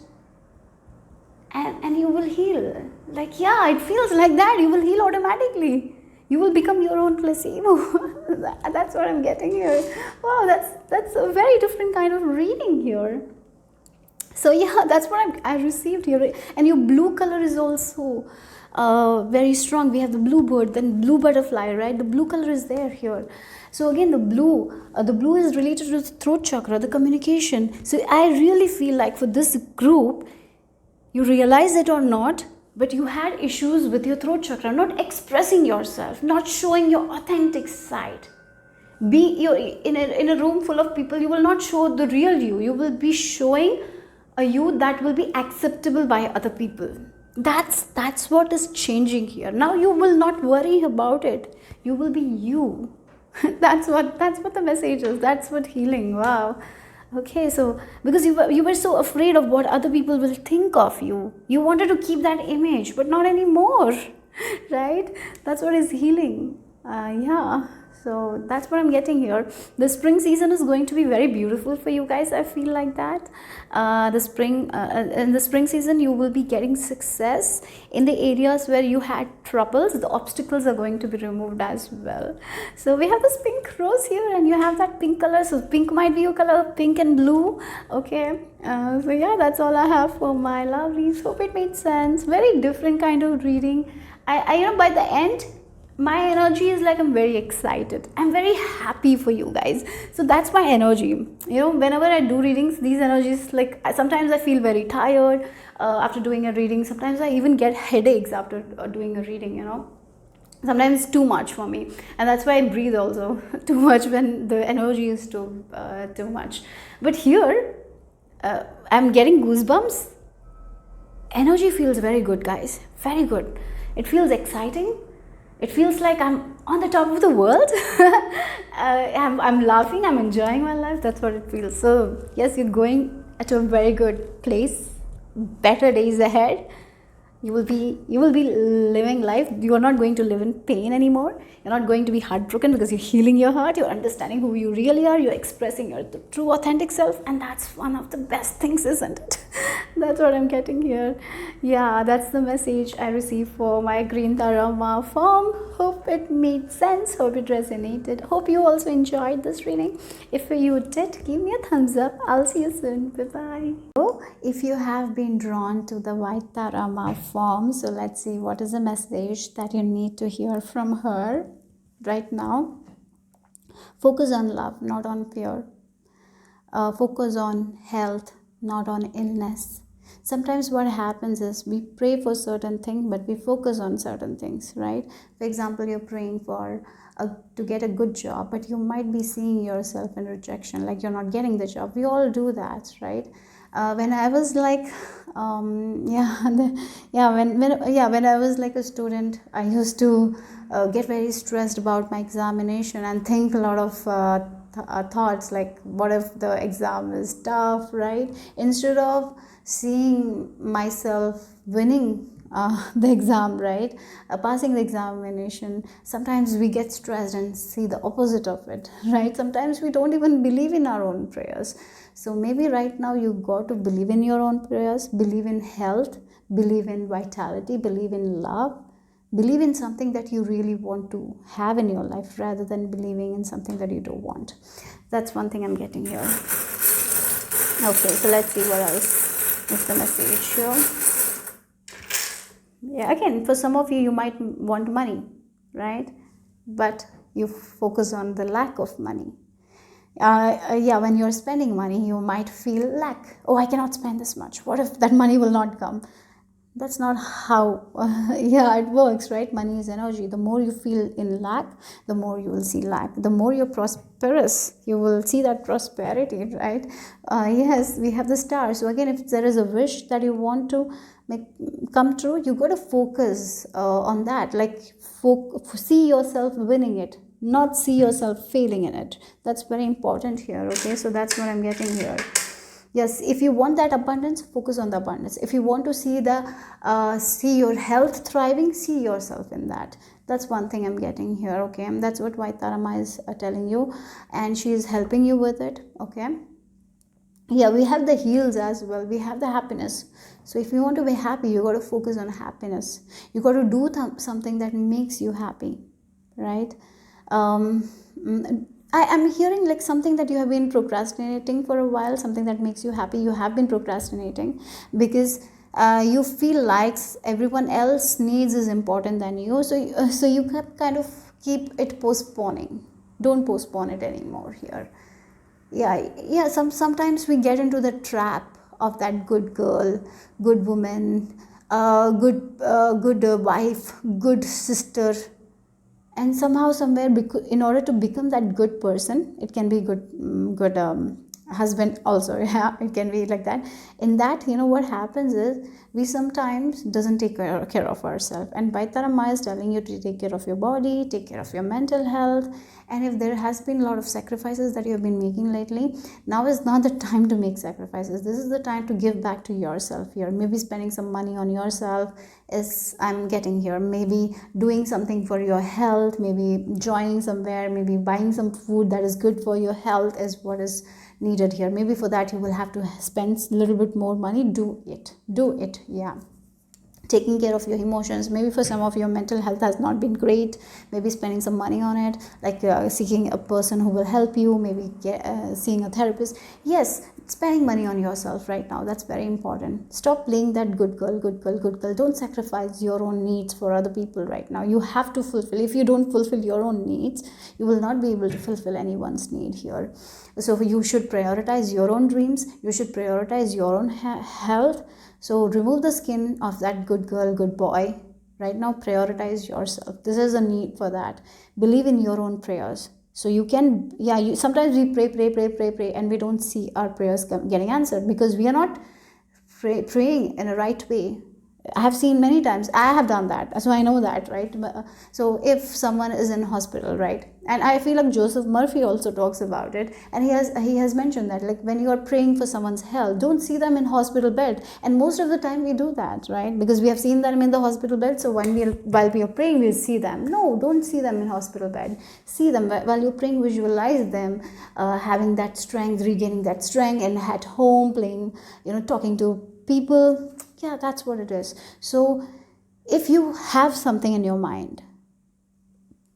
and you will heal. Like, yeah, it feels like that. You will heal automatically. You will become your own placebo. That's what I'm getting here. Wow, that's a very different kind of reading here. So yeah, that's what I received here. And your blue color is also very strong. We have the blue bird, then blue butterfly, right? The blue color is there here. So again, the blue is related to the throat chakra, the communication. So I really feel like for this group, you realize it or not, but you had issues with your throat chakra, not expressing yourself, not showing your authentic side. You're in a room full of people, you will not show the real you. You will be showing a you that will be acceptable by other people. That's what is changing here. Now you will not worry about it. You will be you. That's what the message is. That's what healing. Wow. Okay, so because you were so afraid of what other people will think of you. You wanted to keep that image, but not anymore. Right? That's what is healing. Yeah. So that's what I'm getting here. The spring season is going to be very beautiful for you guys. I feel like that. In the spring season, you will be getting success in the areas where you had troubles. The obstacles are going to be removed as well. So we have this pink rose here, and you have that pink color. So pink might be your color, pink and blue. Okay. So yeah, that's all I have for my lovelies. Hope it made sense. Very different kind of reading. I by the end, my energy is like I'm very excited, I'm very happy for you guys. So that's my energy. Whenever I do readings, these energies, like sometimes I feel very tired after doing a reading. Sometimes I even get headaches after doing a reading. Sometimes it's too much for me, and that's why I breathe also too much when the energy is too much. But here I'm getting goosebumps. Energy feels very good, guys, very good. It feels exciting. It feels like I'm on the top of the world. I'm laughing, I'm enjoying my life. That's what it feels. So yes, you're going at a very good place. Better days ahead. You will be living life. You are not going to live in pain anymore. You're not going to be heartbroken because you're healing your heart. You're understanding who you really are. You're expressing your true authentic self, and that's one of the best things, isn't it? That's what I'm getting here. Yeah, that's the message I received for my green tarot form. Hope it made sense. Hope it resonated. Hope you also enjoyed this reading. If you did, give me a thumbs up. I'll see you soon. Bye bye. So, if you have been drawn to the white tarot form, so let's see what is the message that you need to hear from her right now. Focus on love, not on fear. Focus on health, not on illness. Sometimes what happens is we pray for certain things, but we focus on certain things, right? For example, you're praying for to get a good job, but you might be seeing yourself in rejection, like you're not getting the job. We all do that, right? When I was like when I was like a student, I used to get very stressed about my examination and think a lot of thoughts like, what if the exam is tough, right? Instead of seeing myself winning the exam, right? Passing the examination, sometimes we get stressed and see the opposite of it, right? Sometimes we don't even believe in our own prayers. So maybe right now you got to believe in your own prayers, believe in health, believe in vitality, believe in love, believe in something that you really want to have in your life rather than believing in something that you don't want. That's one thing I'm getting here. Okay, so let's see what else is the message here. Yeah, again, for some of you, you might want money, right? But you focus on the lack of money. When you're spending money, you might feel lack. Oh, I cannot spend this much. What if that money will not come? That's not how it works, right? Money is energy. The more you feel in lack, the more you will see lack. The more you're prosperous, you will see that prosperity, right? Yes, we have the star. So again, if there is a wish that you want to make come true, you got to focus on that. Like see yourself winning it, not see yourself failing in it. That's very important here. Okay, so that's what I'm getting here. Yes, if you want that abundance, focus on the abundance. If you want to see your health thriving, see yourself in that. That's one thing I'm getting here. Okay, and that's what White Tarama is telling you, and she is helping you with it. Okay. Yeah, we have the heals as well. We have the happiness. So if you want to be happy, you got to focus on happiness. You got to do something that makes you happy, right? I'm hearing like something that you have been procrastinating for a while, something that makes you happy. You have been procrastinating because you feel like everyone else's needs is important than you. So you kind of keep it postponing. Don't postpone it anymore here. Yeah. Sometimes we get into the trap of that good girl, good woman, good wife, good sister. And somehow somewhere, in order to become that good person, it can be good husband also. Yeah, it can be like that. In that, what happens is we sometimes doesn't take care of ourselves, and Baitarama is telling you to take care of your body, take care of your mental health. And if there has been a lot of sacrifices that you have been making lately, now is not the time to make sacrifices. This is the time to give back to yourself here. Maybe spending some money on yourself is I'm getting here. Maybe doing something for your health, maybe joining somewhere, maybe buying some food that is good for your health is what is needed here. Maybe for that you will have to spend a little bit more money. Do it. Yeah, taking care of your emotions. Maybe for some of your mental health has not been great, maybe spending some money on it, like seeking a person who will help you, maybe seeing a therapist. Yes, spending money on yourself right now, that's very important. Stop playing that good girl, good girl, good girl. Don't sacrifice your own needs for other people right now. You have to fulfill. If you don't fulfill your own needs, you will not be able to fulfill anyone's need here. So you should prioritize your own dreams, you should prioritize your own health. So remove the skin of that good girl, good boy. Right now, prioritize yourself. This is a need for that. Believe in your own prayers. So you can, sometimes we pray, and we don't see our prayers getting answered because we are not praying in a right way. I have seen many times. I have done that, so I know that, right? So if someone is in hospital, right, and I feel like Joseph Murphy also talks about it, and he has mentioned that, like, when you are praying for someone's health, don't see them in hospital bed. And most of the time we do that, right? Because we have seen them in the hospital bed. So while we are praying, we'll see them. No, don't see them in hospital bed. See them while you're praying. Visualize them having that strength, regaining that strength, and at home playing, talking to people. Yeah, that's what it is. So if you have something in your mind,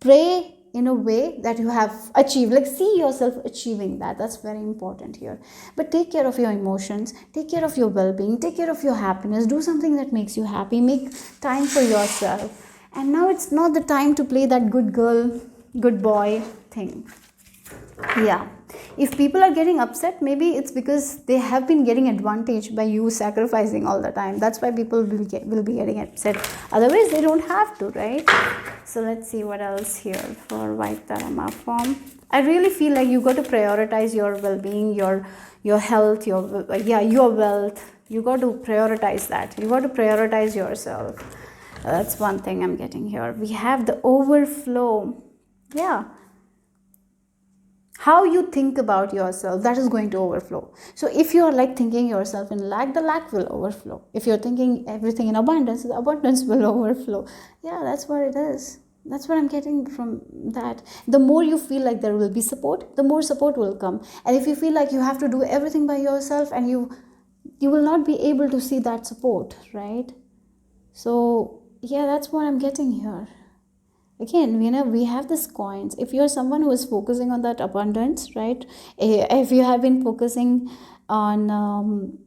pray in a way that you have achieved, like see yourself achieving that. That's very important here. But take care of your emotions, take care of your well-being, take care of your happiness. Do something that makes you happy. Make time for yourself. And now it's not the time to play that good girl, good boy thing. Yeah, if people are getting upset, maybe it's because they have been getting advantage by you sacrificing all the time. That's why people will be getting upset. Otherwise they don't have to, right? So let's see what else here for White Dharma form. I really feel like you got to prioritize your well-being, your health, your wealth. You got to prioritize that. You got to prioritize yourself. That's one thing I'm getting here. We have the overflow. Yeah, how you think about yourself, that is going to overflow. So if you are like thinking yourself in lack, the lack will overflow. If you're thinking everything in abundance, the abundance will overflow. Yeah, that's what it is. That's what I'm getting from that. The more you feel like there will be support, the more support will come. And if you feel like you have to do everything by yourself, and you will not be able to see that support, right? So yeah, that's what I'm getting here. Again, we have these coins. If you're someone who is focusing on that abundance, right? If you have been focusing on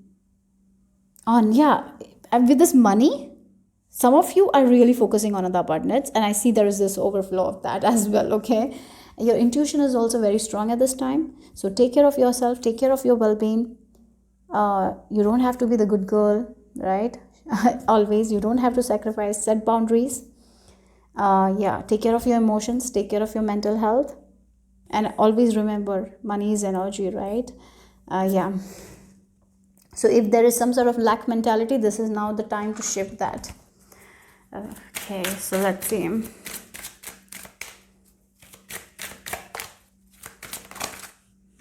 with this money, some of you are really focusing on the abundance, and I see there is this overflow of that as well. Okay, your intuition is also very strong at this time. So take care of yourself, take care of your well-being. You don't have to be the good girl, right? Always, you don't have to sacrifice. Set boundaries. Take care of your emotions, take care of your mental health, and always remember, money is energy, right? So if there is some sort of lack mentality, this is now the time to shift that. Okay, so let's see.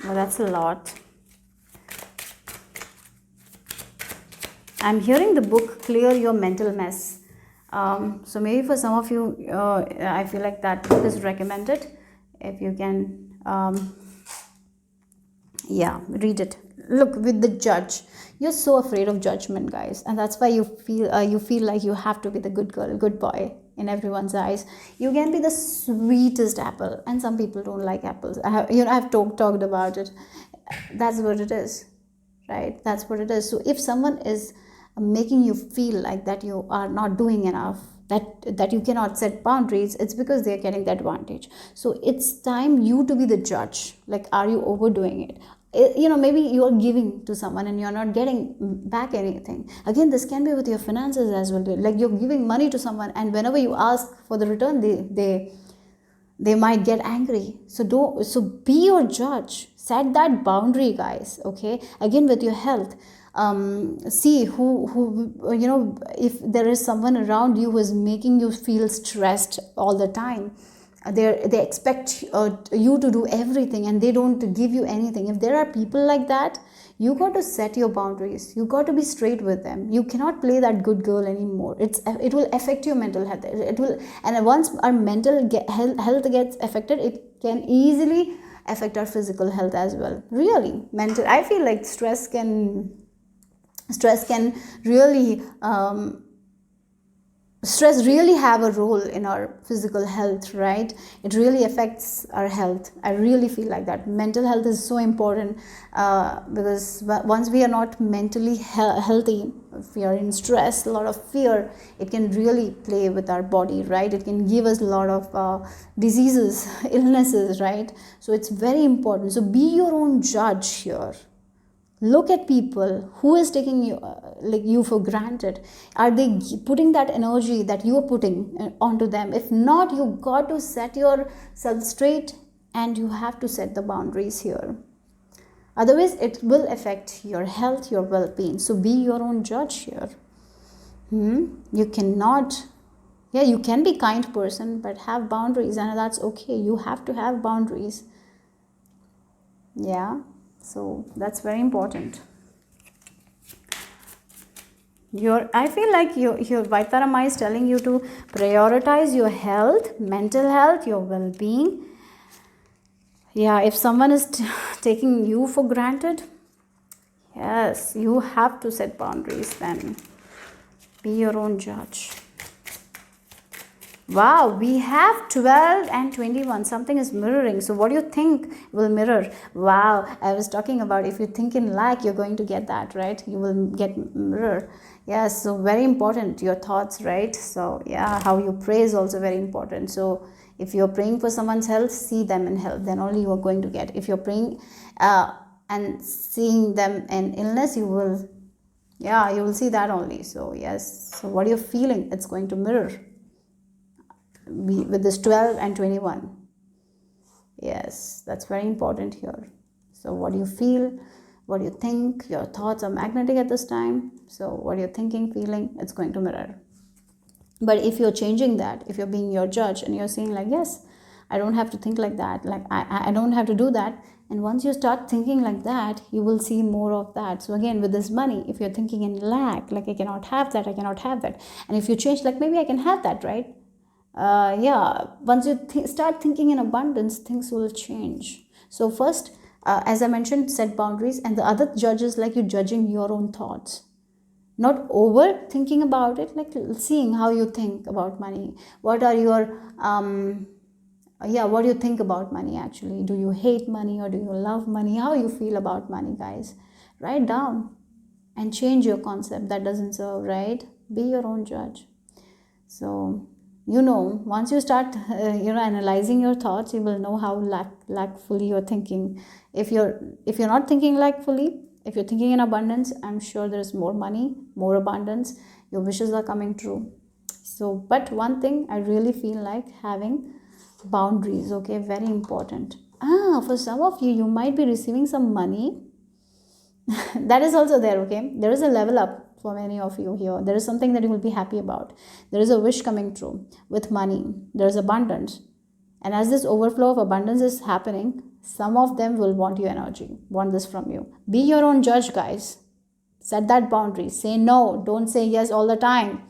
Well, that's a lot. I'm hearing the book Clear Your Mental Mess. So maybe for some of you, I feel like that book is recommended. If you can, read it. Look, with the judge, you're so afraid of judgment, guys, and that's why you feel like you have to be the good girl, good boy in everyone's eyes. You can be the sweetest apple, and some people don't like apples. I've talked about it. That's what it is, right? That's what it is. So if someone is making you feel like that you are not doing enough, that you cannot set boundaries, it's because they're getting the advantage. So it's time you to be the judge. Like, are you overdoing it? Maybe you're giving to someone and you're not getting back anything. Again, this can be with your finances as well. Like, you're giving money to someone, and whenever you ask for the return, they might get angry. So be your judge. Set that boundary, guys. Okay, again, with your health, see who if there is someone around you who is making you feel stressed all the time. They expect you to do everything, and they don't give you anything. If there are people like that, You got to set your boundaries. You got to be straight with them. You cannot play that good girl anymore. It will affect your mental health. It will, and once our health gets affected, it can easily affect our physical health as well. Really, mental. I feel like stress can really stress really have a role in our physical health, right? It really affects our health. I really feel like that mental health is so important, because once we are not mentally healthy, if we are in stress, a lot of fear, it can really play with our body, right? It can give us a lot of diseases, illnesses, right? So it's very important. So be your own judge here. Look at people who is taking you like you for granted. Are they putting that energy that you are putting onto them? If not, you got to set yourself straight, and you have to set the boundaries here. Otherwise it will affect your health, your well-being. So be your own judge here. You cannot, yeah, you can be kind person, but have boundaries, and that's okay. You have to have boundaries. Yeah, so that's very important. I feel like your Vaitarama is telling you to prioritize your health, mental health, your well-being. Yeah, if someone is taking you for granted, yes, you have to set boundaries then. Be your own judge. Wow, we have 12 and 21. Something is mirroring. So what do you think will mirror? Wow, I was talking about if you think in lack, you're going to get that, right? You will get mirror. Yes, so very important, your thoughts, right? So yeah, how you pray is also very important. So if you're praying for someone's health, see them in health, then only you are going to get. If you're praying and seeing them in illness, you will see that only. So yes, so what you're feeling, it's going to mirror with this 12 and 21. Yes, that's very important here. So what you feel, what you think, your thoughts are magnetic at this time. So what you're thinking, feeling, it's going to mirror. But if you're changing that, if you're being your judge and you're saying like, yes, I don't have to think like that, like I don't have to do that, and once you start thinking like that, you will see more of that. So again, with this money, if you're thinking in lack, like I cannot have that, and if you change, like maybe I can have that, right? Once you start thinking in abundance, things will change. So first, as I mentioned, set boundaries. And the other judge is like you judging your own thoughts, not overthinking about it, like seeing how you think about money. What are your what do you think about money actually? Do you hate money or do you love money? How you feel about money, guys? Write down and change your concept that doesn't serve, right? Be your own judge. So once you start analyzing your thoughts, you will know how lackfully you're thinking. If you're not thinking lackfully, if you're thinking in abundance, I'm sure there's more money, more abundance, your wishes are coming true. So but one thing I really feel like having boundaries, okay, very important. For some of you might be receiving some money. That is also there, okay? There is a level up for many of you here. There is something that you will be happy about. There is a wish coming true with money. There is abundance. And as this overflow of abundance is happening, some of them will want your energy, want this from you. Be your own judge, guys. Set that boundary. Say no. Don't say yes all the time.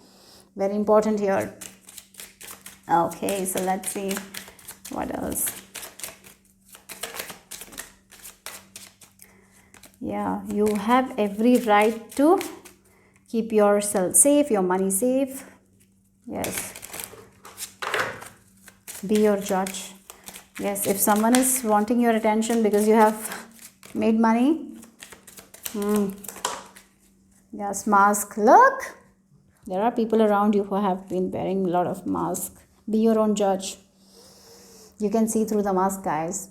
Very important here. Okay, so let's see what else. Yeah, you have every right to keep yourself safe, your money safe. Yes. Be your judge. Yes, if someone is wanting your attention because you have made money. Yes, mask. Look, there are people around you who have been wearing a lot of masks. Be your own judge. You can see through the mask, guys.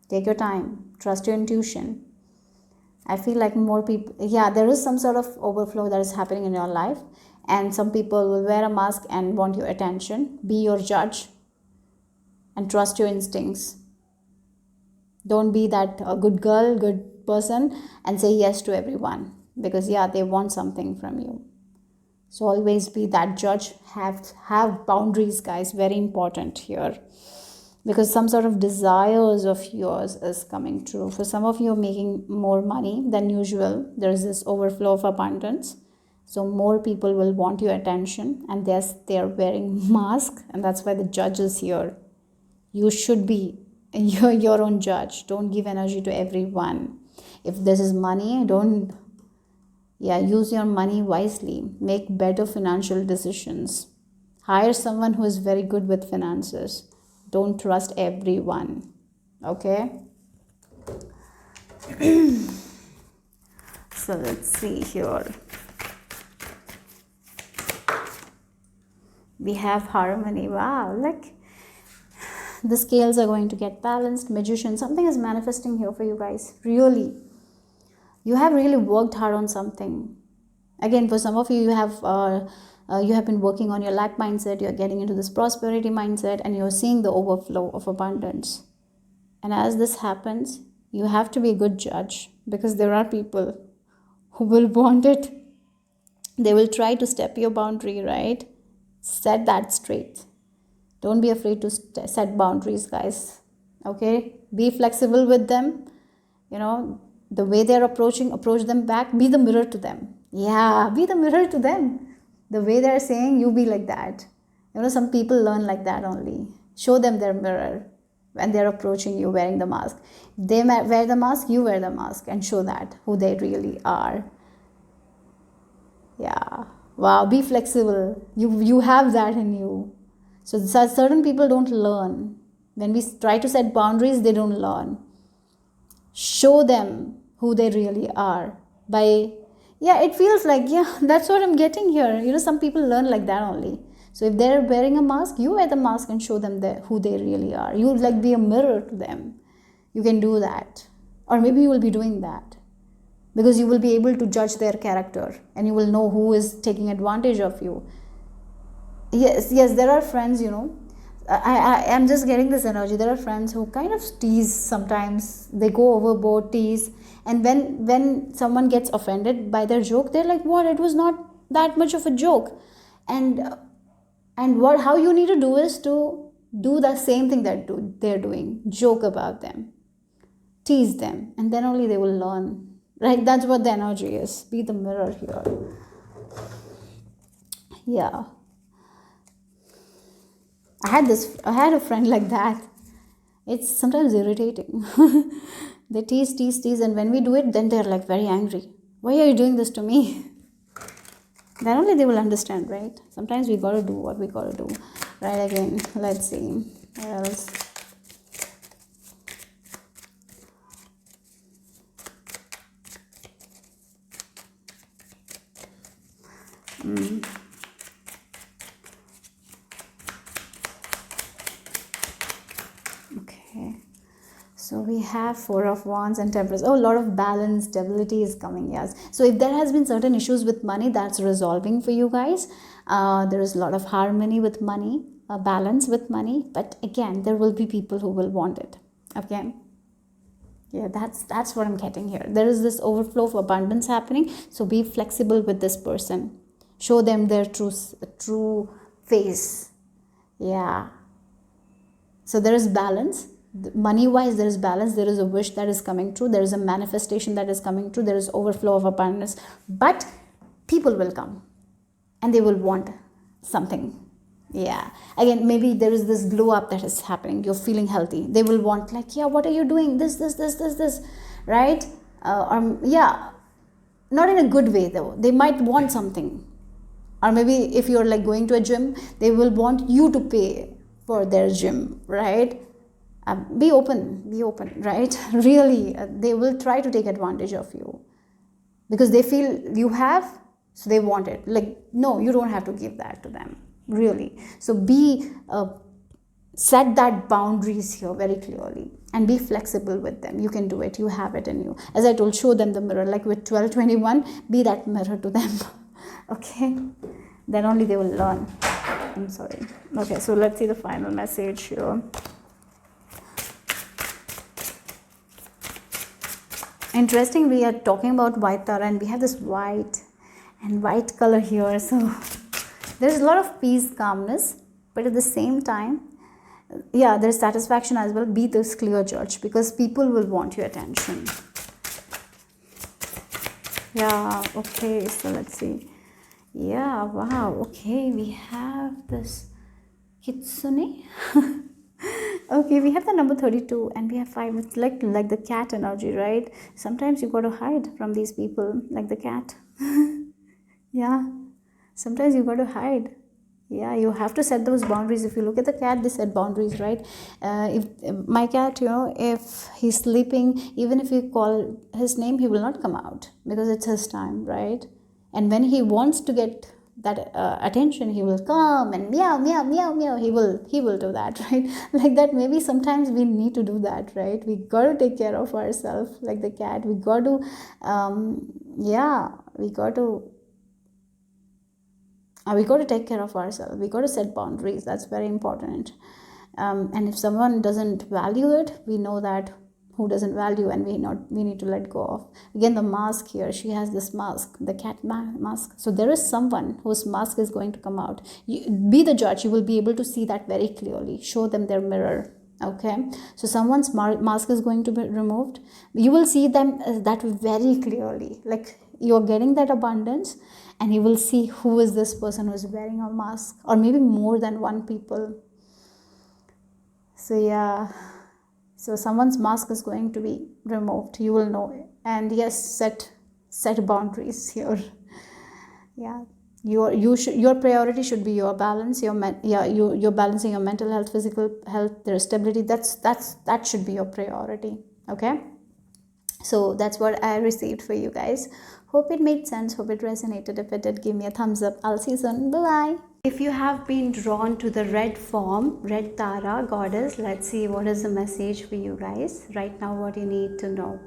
Take your time. Trust your intuition. I feel like more people, there is some sort of overflow that is happening in your life, and some people will wear a mask and want your attention. Be your judge and trust your instincts. Don't be that good girl, good person and say yes to everyone, because they want something from you. So always be that judge. Have boundaries, guys. Very important here. because some sort of desires of yours is coming true. For some of you are making more money than usual. There is this overflow of abundance. So more people will want your attention, and they're wearing mask, and that's why the judge is here. You should be your own judge. Don't give energy to everyone. If this is money, don't use your money wisely. Make better financial decisions. Hire someone who is very good with finances. Don't trust everyone. Okay? So let's see here. We have harmony. Wow, like the scales are going to get balanced. Magician, something is manifesting here for you guys. Really, you have really worked hard on something. Again, for some of you, you have been working on your lack mindset. You're getting into this prosperity mindset, and you're seeing the overflow of abundance. And as this happens, you have to be a good judge, because there are people who will want it. They will try to step your boundary, right? Set that straight. Don't be afraid to set boundaries, guys. Okay? Be flexible with them. The way they're approach them back. Be the mirror to them. Yeah, be the mirror to them. The way they're saying, you be like that. Some people learn like that only. Show them their mirror when they're approaching you wearing the mask. They wear the mask, you wear the mask, and show that who they really are. Yeah. Wow, be flexible. You have that in you. So certain people don't learn. When we try to set boundaries, they don't learn. Show them who they really are. It feels like, that's what I'm getting here. Some people learn like that only. So if they're wearing a mask, you wear the mask and show them who they really are. You be a mirror to them. You can do that. Or maybe you will be doing that. Because you will be able to judge their character, and you will know who is taking advantage of you. Yes, there are friends, I am just getting this energy. There are friends who kind of tease sometimes. They go overboard, tease. And when someone gets offended by their joke, they're like, what? It was not that much of a joke. And how you need to do is to do the same thing that they're doing. Joke about them. Tease them. And then only they will learn. Right? That's what the energy is. Be the mirror here. Yeah. I had a friend like that. It's sometimes irritating. They tease, and when we do it, then they're like very angry. Why are you doing this to me? Then only they will understand, right? Sometimes we gotta do what we gotta do. Right, again, let's see. What else? Okay, so we have Four of Wands and Temperance. A lot of balance, stability is coming, yes. So if there has been certain issues with money, that's resolving for you guys. There is a lot of harmony with money, balance with money, but again, there will be people who will want it. Okay. Yeah, that's what I'm getting here. There is this overflow of abundance happening. So be flexible with this person. Show them their true face. Yeah. So there is balance. Money-wise, there is balance. There is a wish that is coming true. There is a manifestation that is coming true. There is overflow of abundance. But people will come. And they will want something. Yeah. Again, maybe there is this glow up that is happening. You're feeling healthy. They will want like, what are you doing? This. Right? Not in a good way though. They might want something. Or maybe if you're like going to a gym, they will want you to pay for their gym, right? Be open, right? Really, they will try to take advantage of you because they feel you have, so they want it. Like, no, you don't have to give that to them, really. So set that boundaries here very clearly and be flexible with them. You can do it. You have it in you. As I told, show them the mirror. Like with 1221, be that mirror to them. Okay? Then only they will learn. I'm sorry. Okay, so let's see the final message here. Interesting, we are talking about white tarot and we have this white and white color here. So there's a lot of peace, calmness, but at the same time, Yeah, there's satisfaction as well. Be this clear judge, because people will want your attention. Yeah, okay, so let's see. Yeah, wow, okay, we have this kitsune. Okay, we have the number 32 and we have 5. It's like the cat energy, right? Sometimes you got to hide from these people, like the cat. Yeah, sometimes you got to hide. Yeah, you have to set those boundaries. If you look at the cat, they set boundaries, right? If my cat, if he's sleeping, even if you call his name, he will not come out because it's his time, right? And when he wants to get that attention, he will come and meow meow meow meow. He will do that, right? Like that. Maybe sometimes we need to do that, right? We got to take care of ourselves, like the cat. We got to yeah, we got to take care of ourselves. We got to set boundaries. That's very important. And if someone doesn't value it, we know that who doesn't value, and we need to let go of. Again, the mask here, she has this mask, the cat mask. So there is someone whose mask is going to come out. Be the judge. You will be able to see that very clearly. Show them their mirror. Okay, so someone's mask is going to be removed. You will see them that very clearly, like you're getting that abundance, and you will see who is this person who is wearing a mask, or maybe more than one people. So yeah, so someone's mask is going to be removed, you will know it. And yes, set boundaries here. Yeah, your priority should be your balance, you're balancing your mental health, physical health, their stability. That should be your priority. Okay, so that's what I received for you guys. Hope it made sense, hope it resonated. If it did, give me a thumbs up. I'll see you soon. Bye bye. If you have been drawn to the red form, red Tara goddess, let's see what is the message for you guys right now, what you need to know.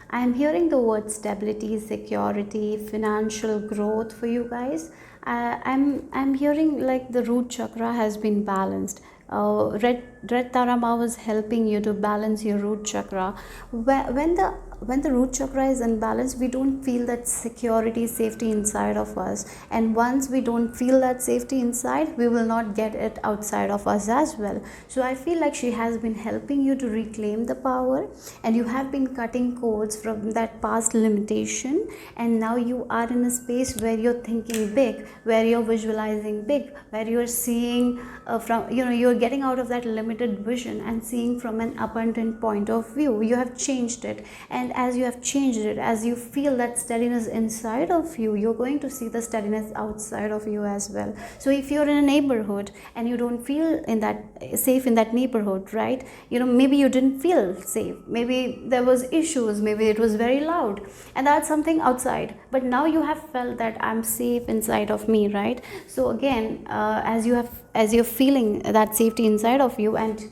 I am hearing the word stability, security, financial growth for you guys. I'm hearing like the root chakra has been balanced. Red Tarama was helping you to balance your root chakra. When the root chakra is unbalanced, we don't feel that security, safety inside of us. And once we don't feel that safety inside, we will not get it outside of us as well. So I feel like she has been helping you to reclaim the power, and you have been cutting cords from that past limitation, and now you are in a space where you're thinking big, where you're visualizing big, where you're seeing from you're getting out of that limited vision and seeing from an abundant point of view. You have changed it, and as you have changed it, as you feel that steadiness inside of you, you're going to see the steadiness outside of you as well. So if you're in a neighborhood and you don't feel in that safe in that neighborhood, right? Maybe you didn't feel safe, maybe there was issues, maybe it was very loud, and that's something outside. But now you have felt that I'm safe inside of me, right? So again, as you're feeling that safety inside of you, and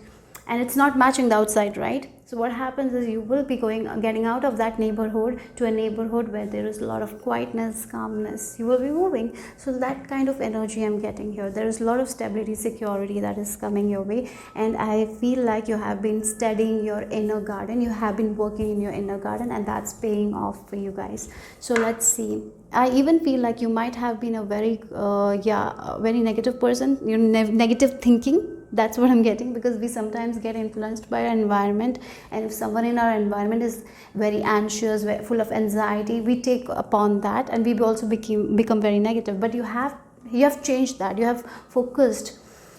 it's not matching the outside, right? So what happens is you will be getting out of that neighborhood to a neighborhood where there is a lot of quietness, calmness. You will be moving. So that kind of energy I'm getting here. There is a lot of stability, security that is coming your way, and I feel like you have been studying your inner garden. You have been working in your inner garden, and that's paying off for you guys. So let's see. I even feel like you might have been a very very negative person. Negative thinking, that's what I'm getting, because we sometimes get influenced by our environment, and if someone in our environment is very anxious, full of anxiety, we take upon that, and we also become very negative. But you have changed that. You have focused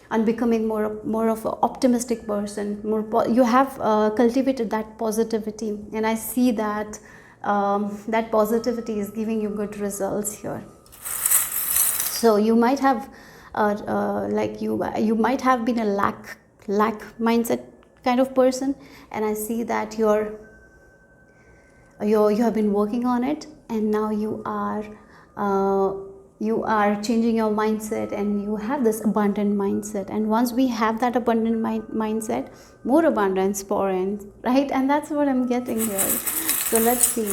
on becoming more of an optimistic person. You have cultivated that positivity, and I see that that positivity is giving you good results here. So you might have you might have been a lack mindset kind of person, and I see that you have been working on it, and now you are changing your mindset, and you have this abundant mindset. And once we have that abundant mindset, more abundance pour in, right? And that's what I'm getting here. So let's see.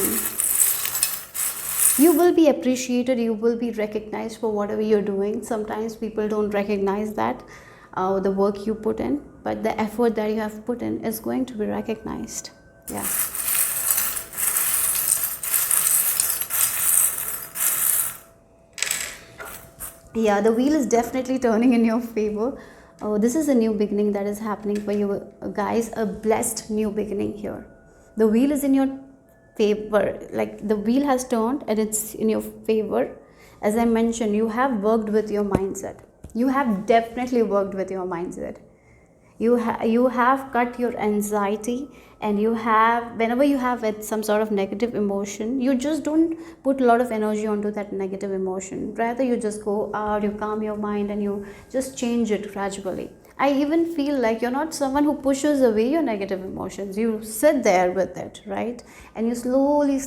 You will be appreciated, you will be recognized for whatever you're doing. Sometimes people don't recognize that, the work you put in, but the effort that you have put in is going to be recognized. Yeah. Yeah, the wheel is definitely turning in your favor. Oh, this is a new beginning that is happening for you guys, a blessed new beginning here. The wheel is in your favor, like the wheel has turned and it's in your favor. As I mentioned, you have worked with your mindset. You have definitely worked with your mindset. You have cut your anxiety, and you have, whenever you have some sort of negative emotion, you just don't put a lot of energy onto that negative emotion. Rather, you just go out, you calm your mind, and you just change it gradually. I even feel like you're not someone who pushes away your negative emotions. You sit there with it, right? And you slowly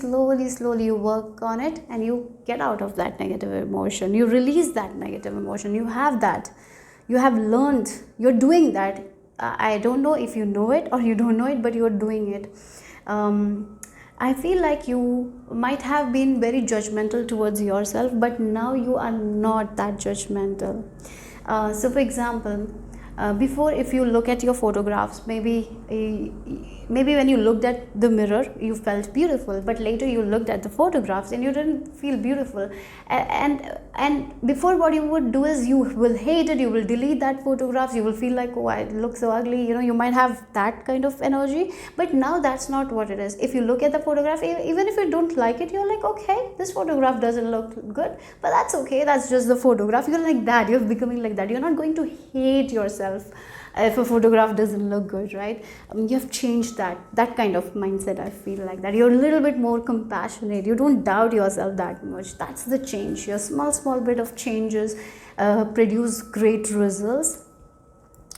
you work on it, and you get out of that negative emotion. You release that negative emotion. You have that. You have learned. You're doing that. I don't know if you know it or you don't know it, but you're doing it. I feel like you might have been very judgmental towards yourself, but now you are not that judgmental. So for example, before, if you look at your photographs, maybe when you looked at the mirror you felt beautiful, but later you looked at the photographs and you didn't feel beautiful. And before, what you would do is you will hate it, you will delete that photographs, you will feel like, oh, it looks so ugly, you might have that kind of energy. But now that's not what it is. If you look at the photograph, even if you don't like it, you're like, okay, this photograph doesn't look good, but that's okay, that's just the photograph. You're like that, you're becoming like that. You're not going to hate yourself if a photograph doesn't look good, right? You have changed that kind of mindset. I feel like that you're a little bit more compassionate. You don't doubt yourself that much. That's the change. Your small bit of changes produce great results.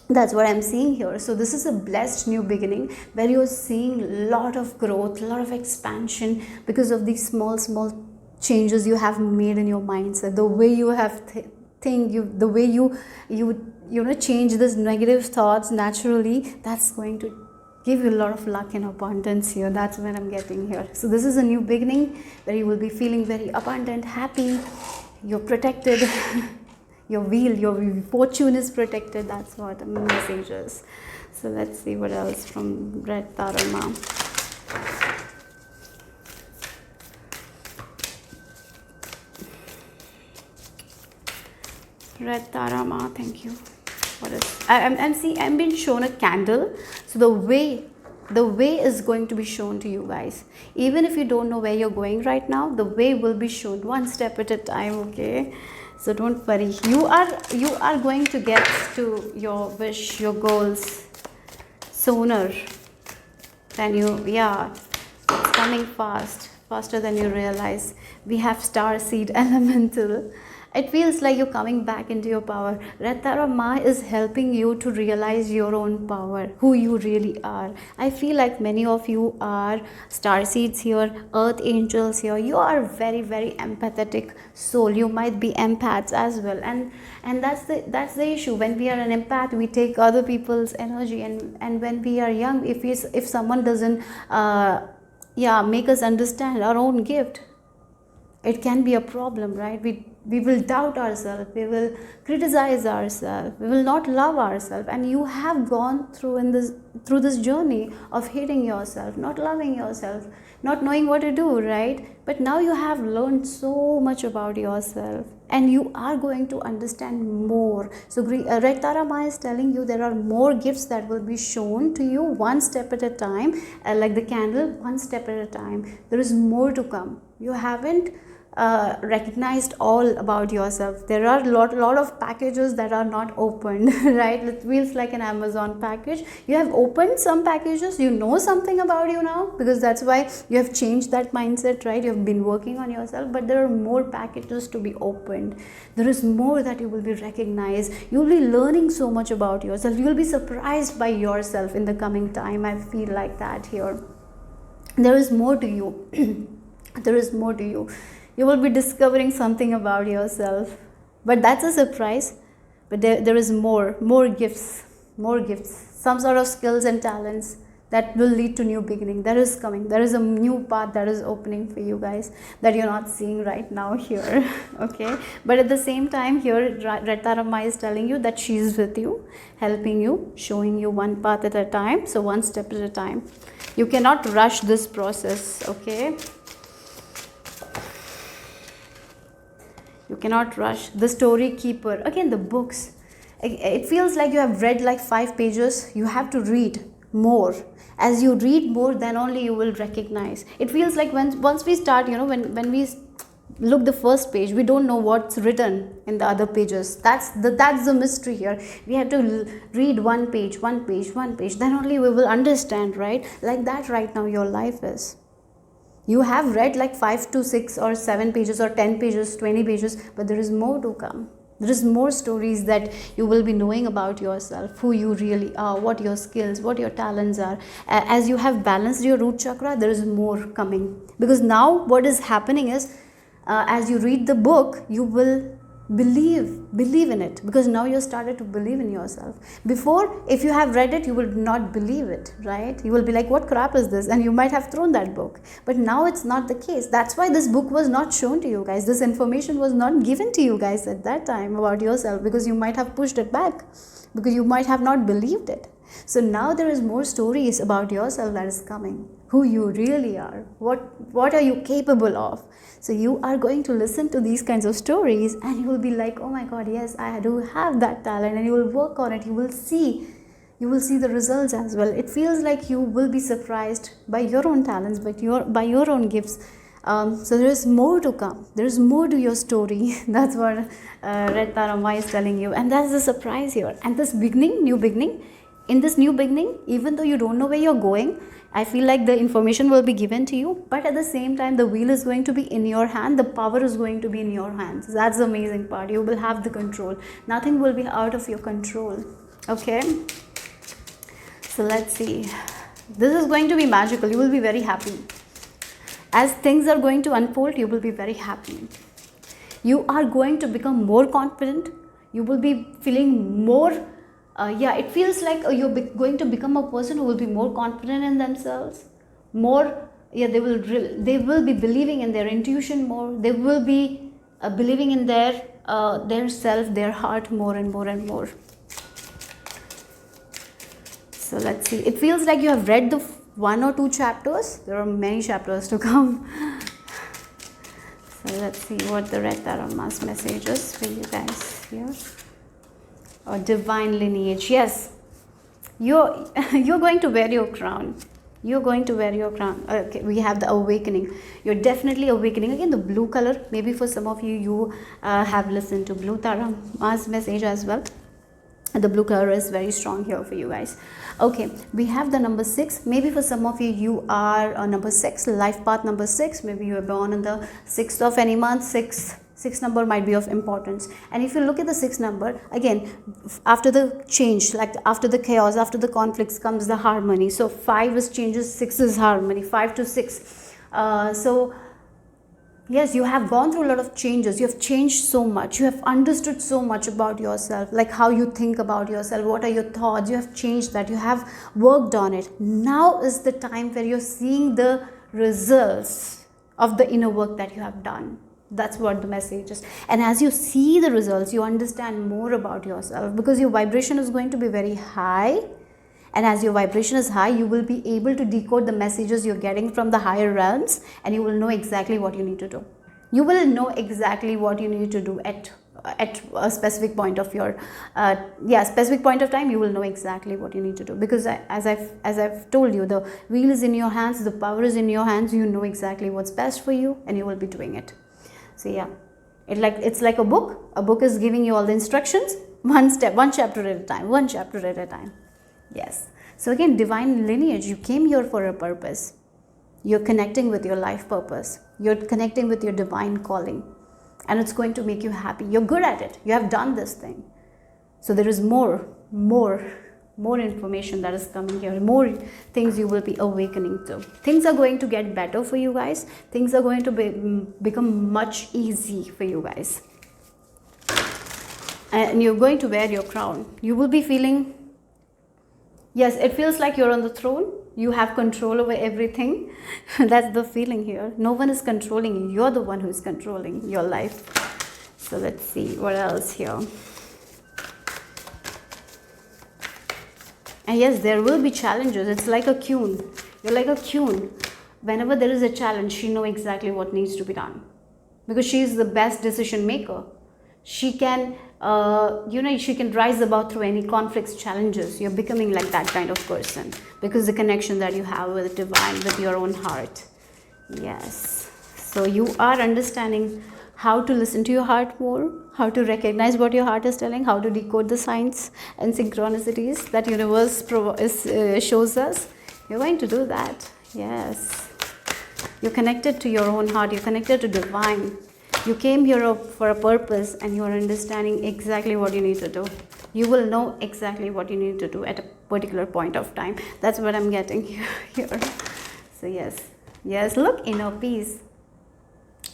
That's what I'm seeing here. So this is a blessed new beginning where you're seeing a lot of growth, a lot of expansion, because of these small changes you have made in your mindset. The way you have the way you change these negative thoughts naturally, that's going to give you a lot of luck and abundance here. That's what I'm getting here. So this is a new beginning where you will be feeling very abundant, happy, you're protected. Your wheel, your fortune is protected. That's what the message is. So let's see what else from Red Tarot. Red Tarot, thank you. What is? I'm being shown a candle. So the way is going to be shown to you guys. Even if you don't know where you're going right now, the way will be shown one step at a time. Okay. So don't worry. You are going to get to your wish, your goals sooner than you. Yeah, it's coming faster than you realize. We have star seed elemental. It feels like you're coming back into your power. Red Tarot Ma is helping you to realize your own power, who you really are. I feel like many of you are star seeds here, earth angels here. You are very empathetic soul. You might be empaths as well, and that's the issue. When we are an empath, we take other people's energy, and when we are young, if someone doesn't make us understand our own gift, it can be a problem, right? We will doubt ourselves, we will criticize ourselves, we will not love ourselves. And you have gone through this journey of hating yourself, not loving yourself, not knowing what to do, right? But now you have learned so much about yourself, and you are going to understand more. So Red Tarot Ma is telling you there are more gifts that will be shown to you one step at a time, like the candle, one step at a time. There is more to come. You haven't recognized all about yourself. There are lot of packages that are not opened, right? It feels like an Amazon package. You have opened some packages, you know something about you now, because that's why you have changed that mindset, right? You have been working on yourself, but there are more packages to be opened. There is more that you will be recognized. You will be learning so much about yourself. You will be surprised by yourself in the coming time. I feel like that here. There is more to you. There is more to you. You will be discovering something about yourself, but that's a surprise. But there is more gifts, some sort of skills and talents that will lead to new beginning. That is coming. There is a new path that is opening for you guys that you're not seeing right now here. Okay, but at the same time here, Red Tarot Ma is telling you that she is with you, helping you, showing you one path at a time. So one step at a time. You cannot rush this process. Okay. You cannot rush. The story keeper, again, the books. It feels like you have read like 5 pages. You have to read more. As you read more, then only you will recognize. It feels like once we start, when we look the first page, we don't know what's written in the other pages. That's the mystery here. We have to read one page, then only we will understand, right? Like that right now your life is. You have read like 5 to 6 or 7 pages or 10 pages, 20 pages, but there is more to come. There is more stories that you will be knowing about yourself, who you really are, what your skills, what your talents are. As you have balanced your root chakra, there is more coming. Because now what is happening is, as you read the book, you will believe in it, because now you started to believe in yourself. Before, if you have read it, you will not believe it, right? You will be like, what crap is this? And you might have thrown that book. But now it's not the case. That's why this book was not shown to you guys. This information was not given to you guys at that time about yourself, because you might have pushed it back, because you might have not believed it. So now there is more stories about yourself that is coming, who you really are, what are you capable of. So you are going to listen to these kinds of stories, and you will be like, oh my god, yes, I do have that talent, and you will work on it. You will see the results as well. It feels like you will be surprised by your own talents, by your own gifts. So there is more to come. There is more to your story. That's what Red Tarot is telling you, and that's the surprise here. And this new beginning, in this new beginning, even though you don't know where you're going, I feel like the information will be given to you, but at the same time, the wheel is going to be in your hand. The power is going to be in your hands. That's the amazing part. You will have the control. Nothing will be out of your control. Okay? So let's see. This is going to be magical. You will be very happy. As things are going to unfold, you will be very happy. You are going to become more confident. You will be feeling more it feels like you're going to become a person who will be more confident in themselves, they will be believing in their intuition more. They will be believing in their self, their heart more and more and more. So let's see. It feels like you have read the 1 or 2 chapters. There are many chapters to come. So let's see what the Red Tarot message is for you guys here. Or divine lineage. Yes, you're going to wear your crown. You're going to wear your crown. Okay, we have the awakening. You're definitely awakening. Again, the blue color. Maybe for some of you have listened to Blue Tarot message as well. The blue color is very strong here for you guys. Okay, we have the number 6. Maybe for some of you are number 6, life path number 6. Maybe you were born on the 6th of any month. 6 number might be of importance. And if you look at the 6 number, again, after the change, like after the chaos, after the conflicts comes the harmony. So 5 is changes, 6 is harmony, 5 to 6. So yes, you have gone through a lot of changes. You have changed so much. You have understood so much about yourself, like how you think about yourself. What are your thoughts? You have changed that. You have worked on it. Now is the time where you're seeing the results of the inner work that you have done. That's what the message is. And as you see the results, you understand more about yourself, because your vibration is going to be very high. And as your vibration is high, you will be able to decode the messages you're getting from the higher realms, and you will know exactly what you need to do. You will know exactly what you need to do at a specific point of your specific point of time. You will know exactly what you need to do, because as I've told you, the wheel is in your hands, the power is in your hands. You know exactly what's best for you, and you will be doing it. So yeah, it's like a book. A book is giving you all the instructions, one chapter at a time. Yes. So again, divine lineage, you came here for a purpose. You're connecting with your life purpose. You're connecting with your divine calling, and it's going to make you happy. You're good at it. You have done this thing. So there is more information that is coming here, more things you will be awakening to. Things are going to get better for you guys. Things are going to become much easy for you guys. And you're going to wear your crown. You will be feeling, yes, it feels like you're on the throne. You have control over everything. That's the feeling here. No one is controlling you. You're the one who is controlling your life. So let's see what else here. And yes, there will be challenges. It's like a queen. You're like a queen. Whenever there is a challenge, she knows exactly what needs to be done, because she is the best decision maker. She can she can rise above through any conflicts, challenges. You're becoming like that kind of person because the connection that you have with divine, with your own heart. Yes. So you are understanding how to listen to your heart more, how to recognize what your heart is telling, how to decode the signs and synchronicities that universe shows us. You're going to do that. Yes. You're connected to your own heart. You're connected to divine. You came here for a purpose and you are understanding exactly what you need to do. You will know exactly what you need to do at a particular point of time. That's what I'm getting here. So yes. Yes, look, inner peace.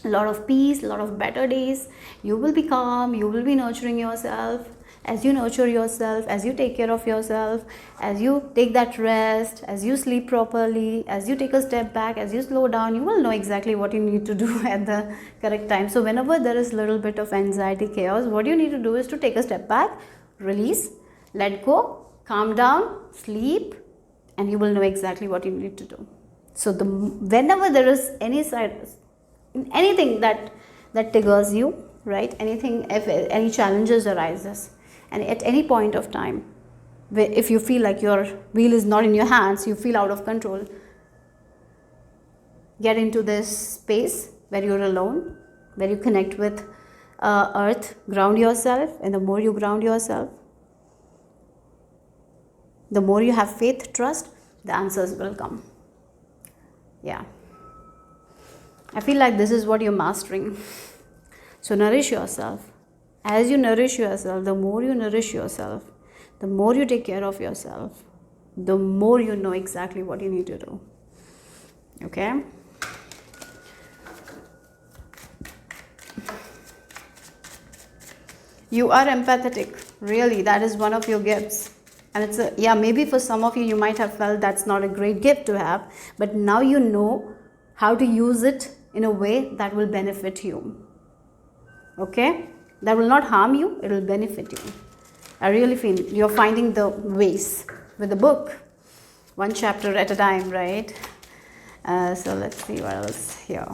A lot of peace, a lot of better days. You will be calm. You will be nurturing yourself. As you nurture yourself, as you take care of yourself, as you take that rest, as you sleep properly, as you take a step back, as you slow down, you will know exactly what you need to do at the correct time. So whenever there is a little bit of anxiety, chaos, what you need to do is to take a step back, release, let go, calm down, sleep, and you will know exactly what you need to do. So whenever there is anything that triggers you, right, anything, if any challenges arises, and at any point of time, if you feel like your wheel is not in your hands, you feel out of control, get into this space where you're alone, where you connect with earth, ground yourself, and the more you ground yourself, the more you have faith, trust, the answers will come. Yeah. I feel like this is what you're mastering. So nourish yourself. As you nourish yourself, the more you nourish yourself, the more you take care of yourself, the more you know exactly what you need to do. Okay? You are empathetic. Really, that is one of your gifts. And it's maybe for some of you, you might have felt that's not a great gift to have, but now you know how to use it in a way that will benefit you. Okay? That will not harm you, it will benefit you. I really feel you're finding the ways with the book, one chapter at a time, right? So let's see what else here.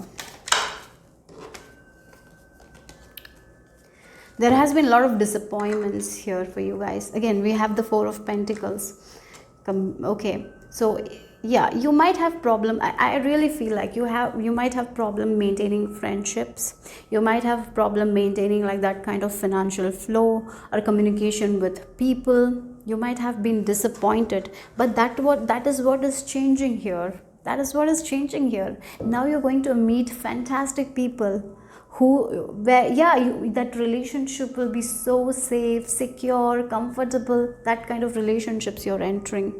There has been a lot of disappointments here for you guys. Again, we have the Four of Pentacles. Okay, so yeah, you might have problem. I really feel like you might have problem maintaining friendships. You might have problem maintaining like that kind of financial flow or communication with people. You might have been disappointed, but that is what is changing here. That is what is changing here. Now you're going to meet fantastic people that relationship will be so safe, secure, comfortable. That kind of relationships you're entering.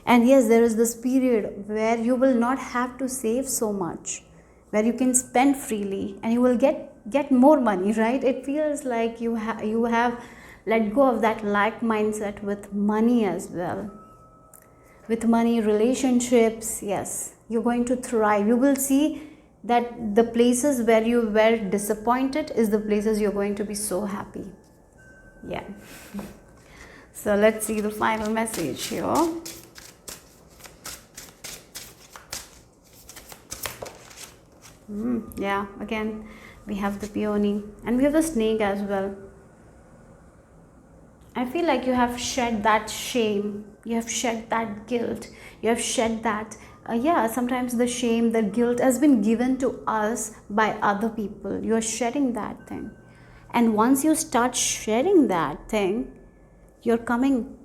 And yes, there is this period where you will not have to save so much, where you can spend freely and you will get more money, right? It feels like you have let go of that lack mindset with money as well. With money, relationships, yes, you're going to thrive. You will see that the places where you were disappointed is the places you're going to be so happy. Yeah. So let's see the final message here. Yeah, again, we have the peony and we have the snake as well. I feel like you have shed that shame, you have shed that guilt, you have shed that, sometimes the shame, the guilt has been given to us by other people. You are shedding that thing. And once you start shedding that thing, you're coming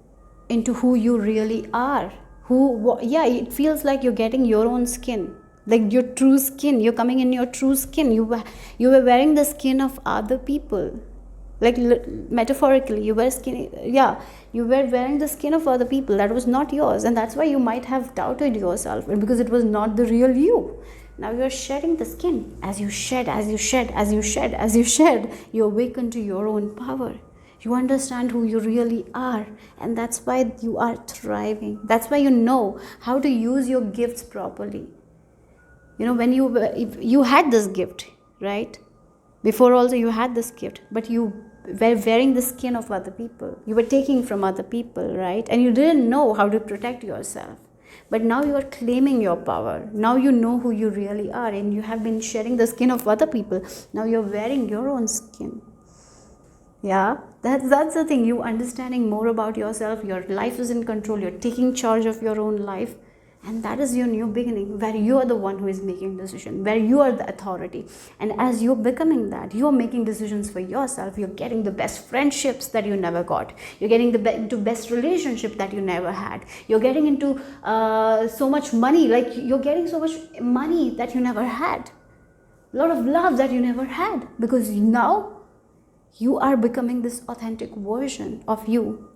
into who you really are. It feels like you're getting your own skin. Like your true skin, you're coming in your true skin. You were wearing the skin of other people, like metaphorically you were wearing the skin of other people that was not yours, and that's why you might have doubted yourself, because it was not the real you. Now you're shedding the skin. As you shed, you awaken to your own power. You understand who you really are, and that's why you are thriving. That's why you know how to use your gifts properly. When you had this gift, right? Before also you had this gift, but you were wearing the skin of other people. You were taking from other people, right? And you didn't know how to protect yourself. But now you are claiming your power. Now you know who you really are, and you have been shedding the skin of other people. Now you're wearing your own skin. Yeah, that's the thing. You understanding more about yourself, your life is in control, you're taking charge of your own life, and that is your new beginning, where you are the one who is making decision, where you are the authority. And as you're becoming that, you're making decisions for yourself. You're getting the best friendships that you never got, you're getting into best relationship that you never had, you're getting into so much money, like you're getting so much money that you never had, a lot of love that you never had, because now you are becoming this authentic version of you,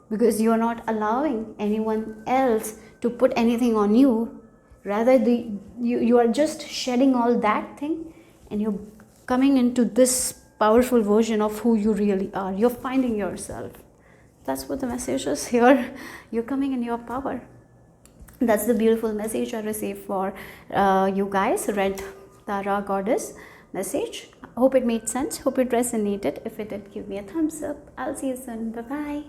because you are not allowing anyone else to put anything on you. Rather, you are just shedding all that thing, and you're coming into this powerful version of who you really are. You're finding yourself. That's what the message is here. You're coming in your power. That's the beautiful message I received for you guys. Red Tara Goddess message. Hope it made sense. Hope it resonated. If it did, give me a thumbs up. I'll see you soon. Bye bye.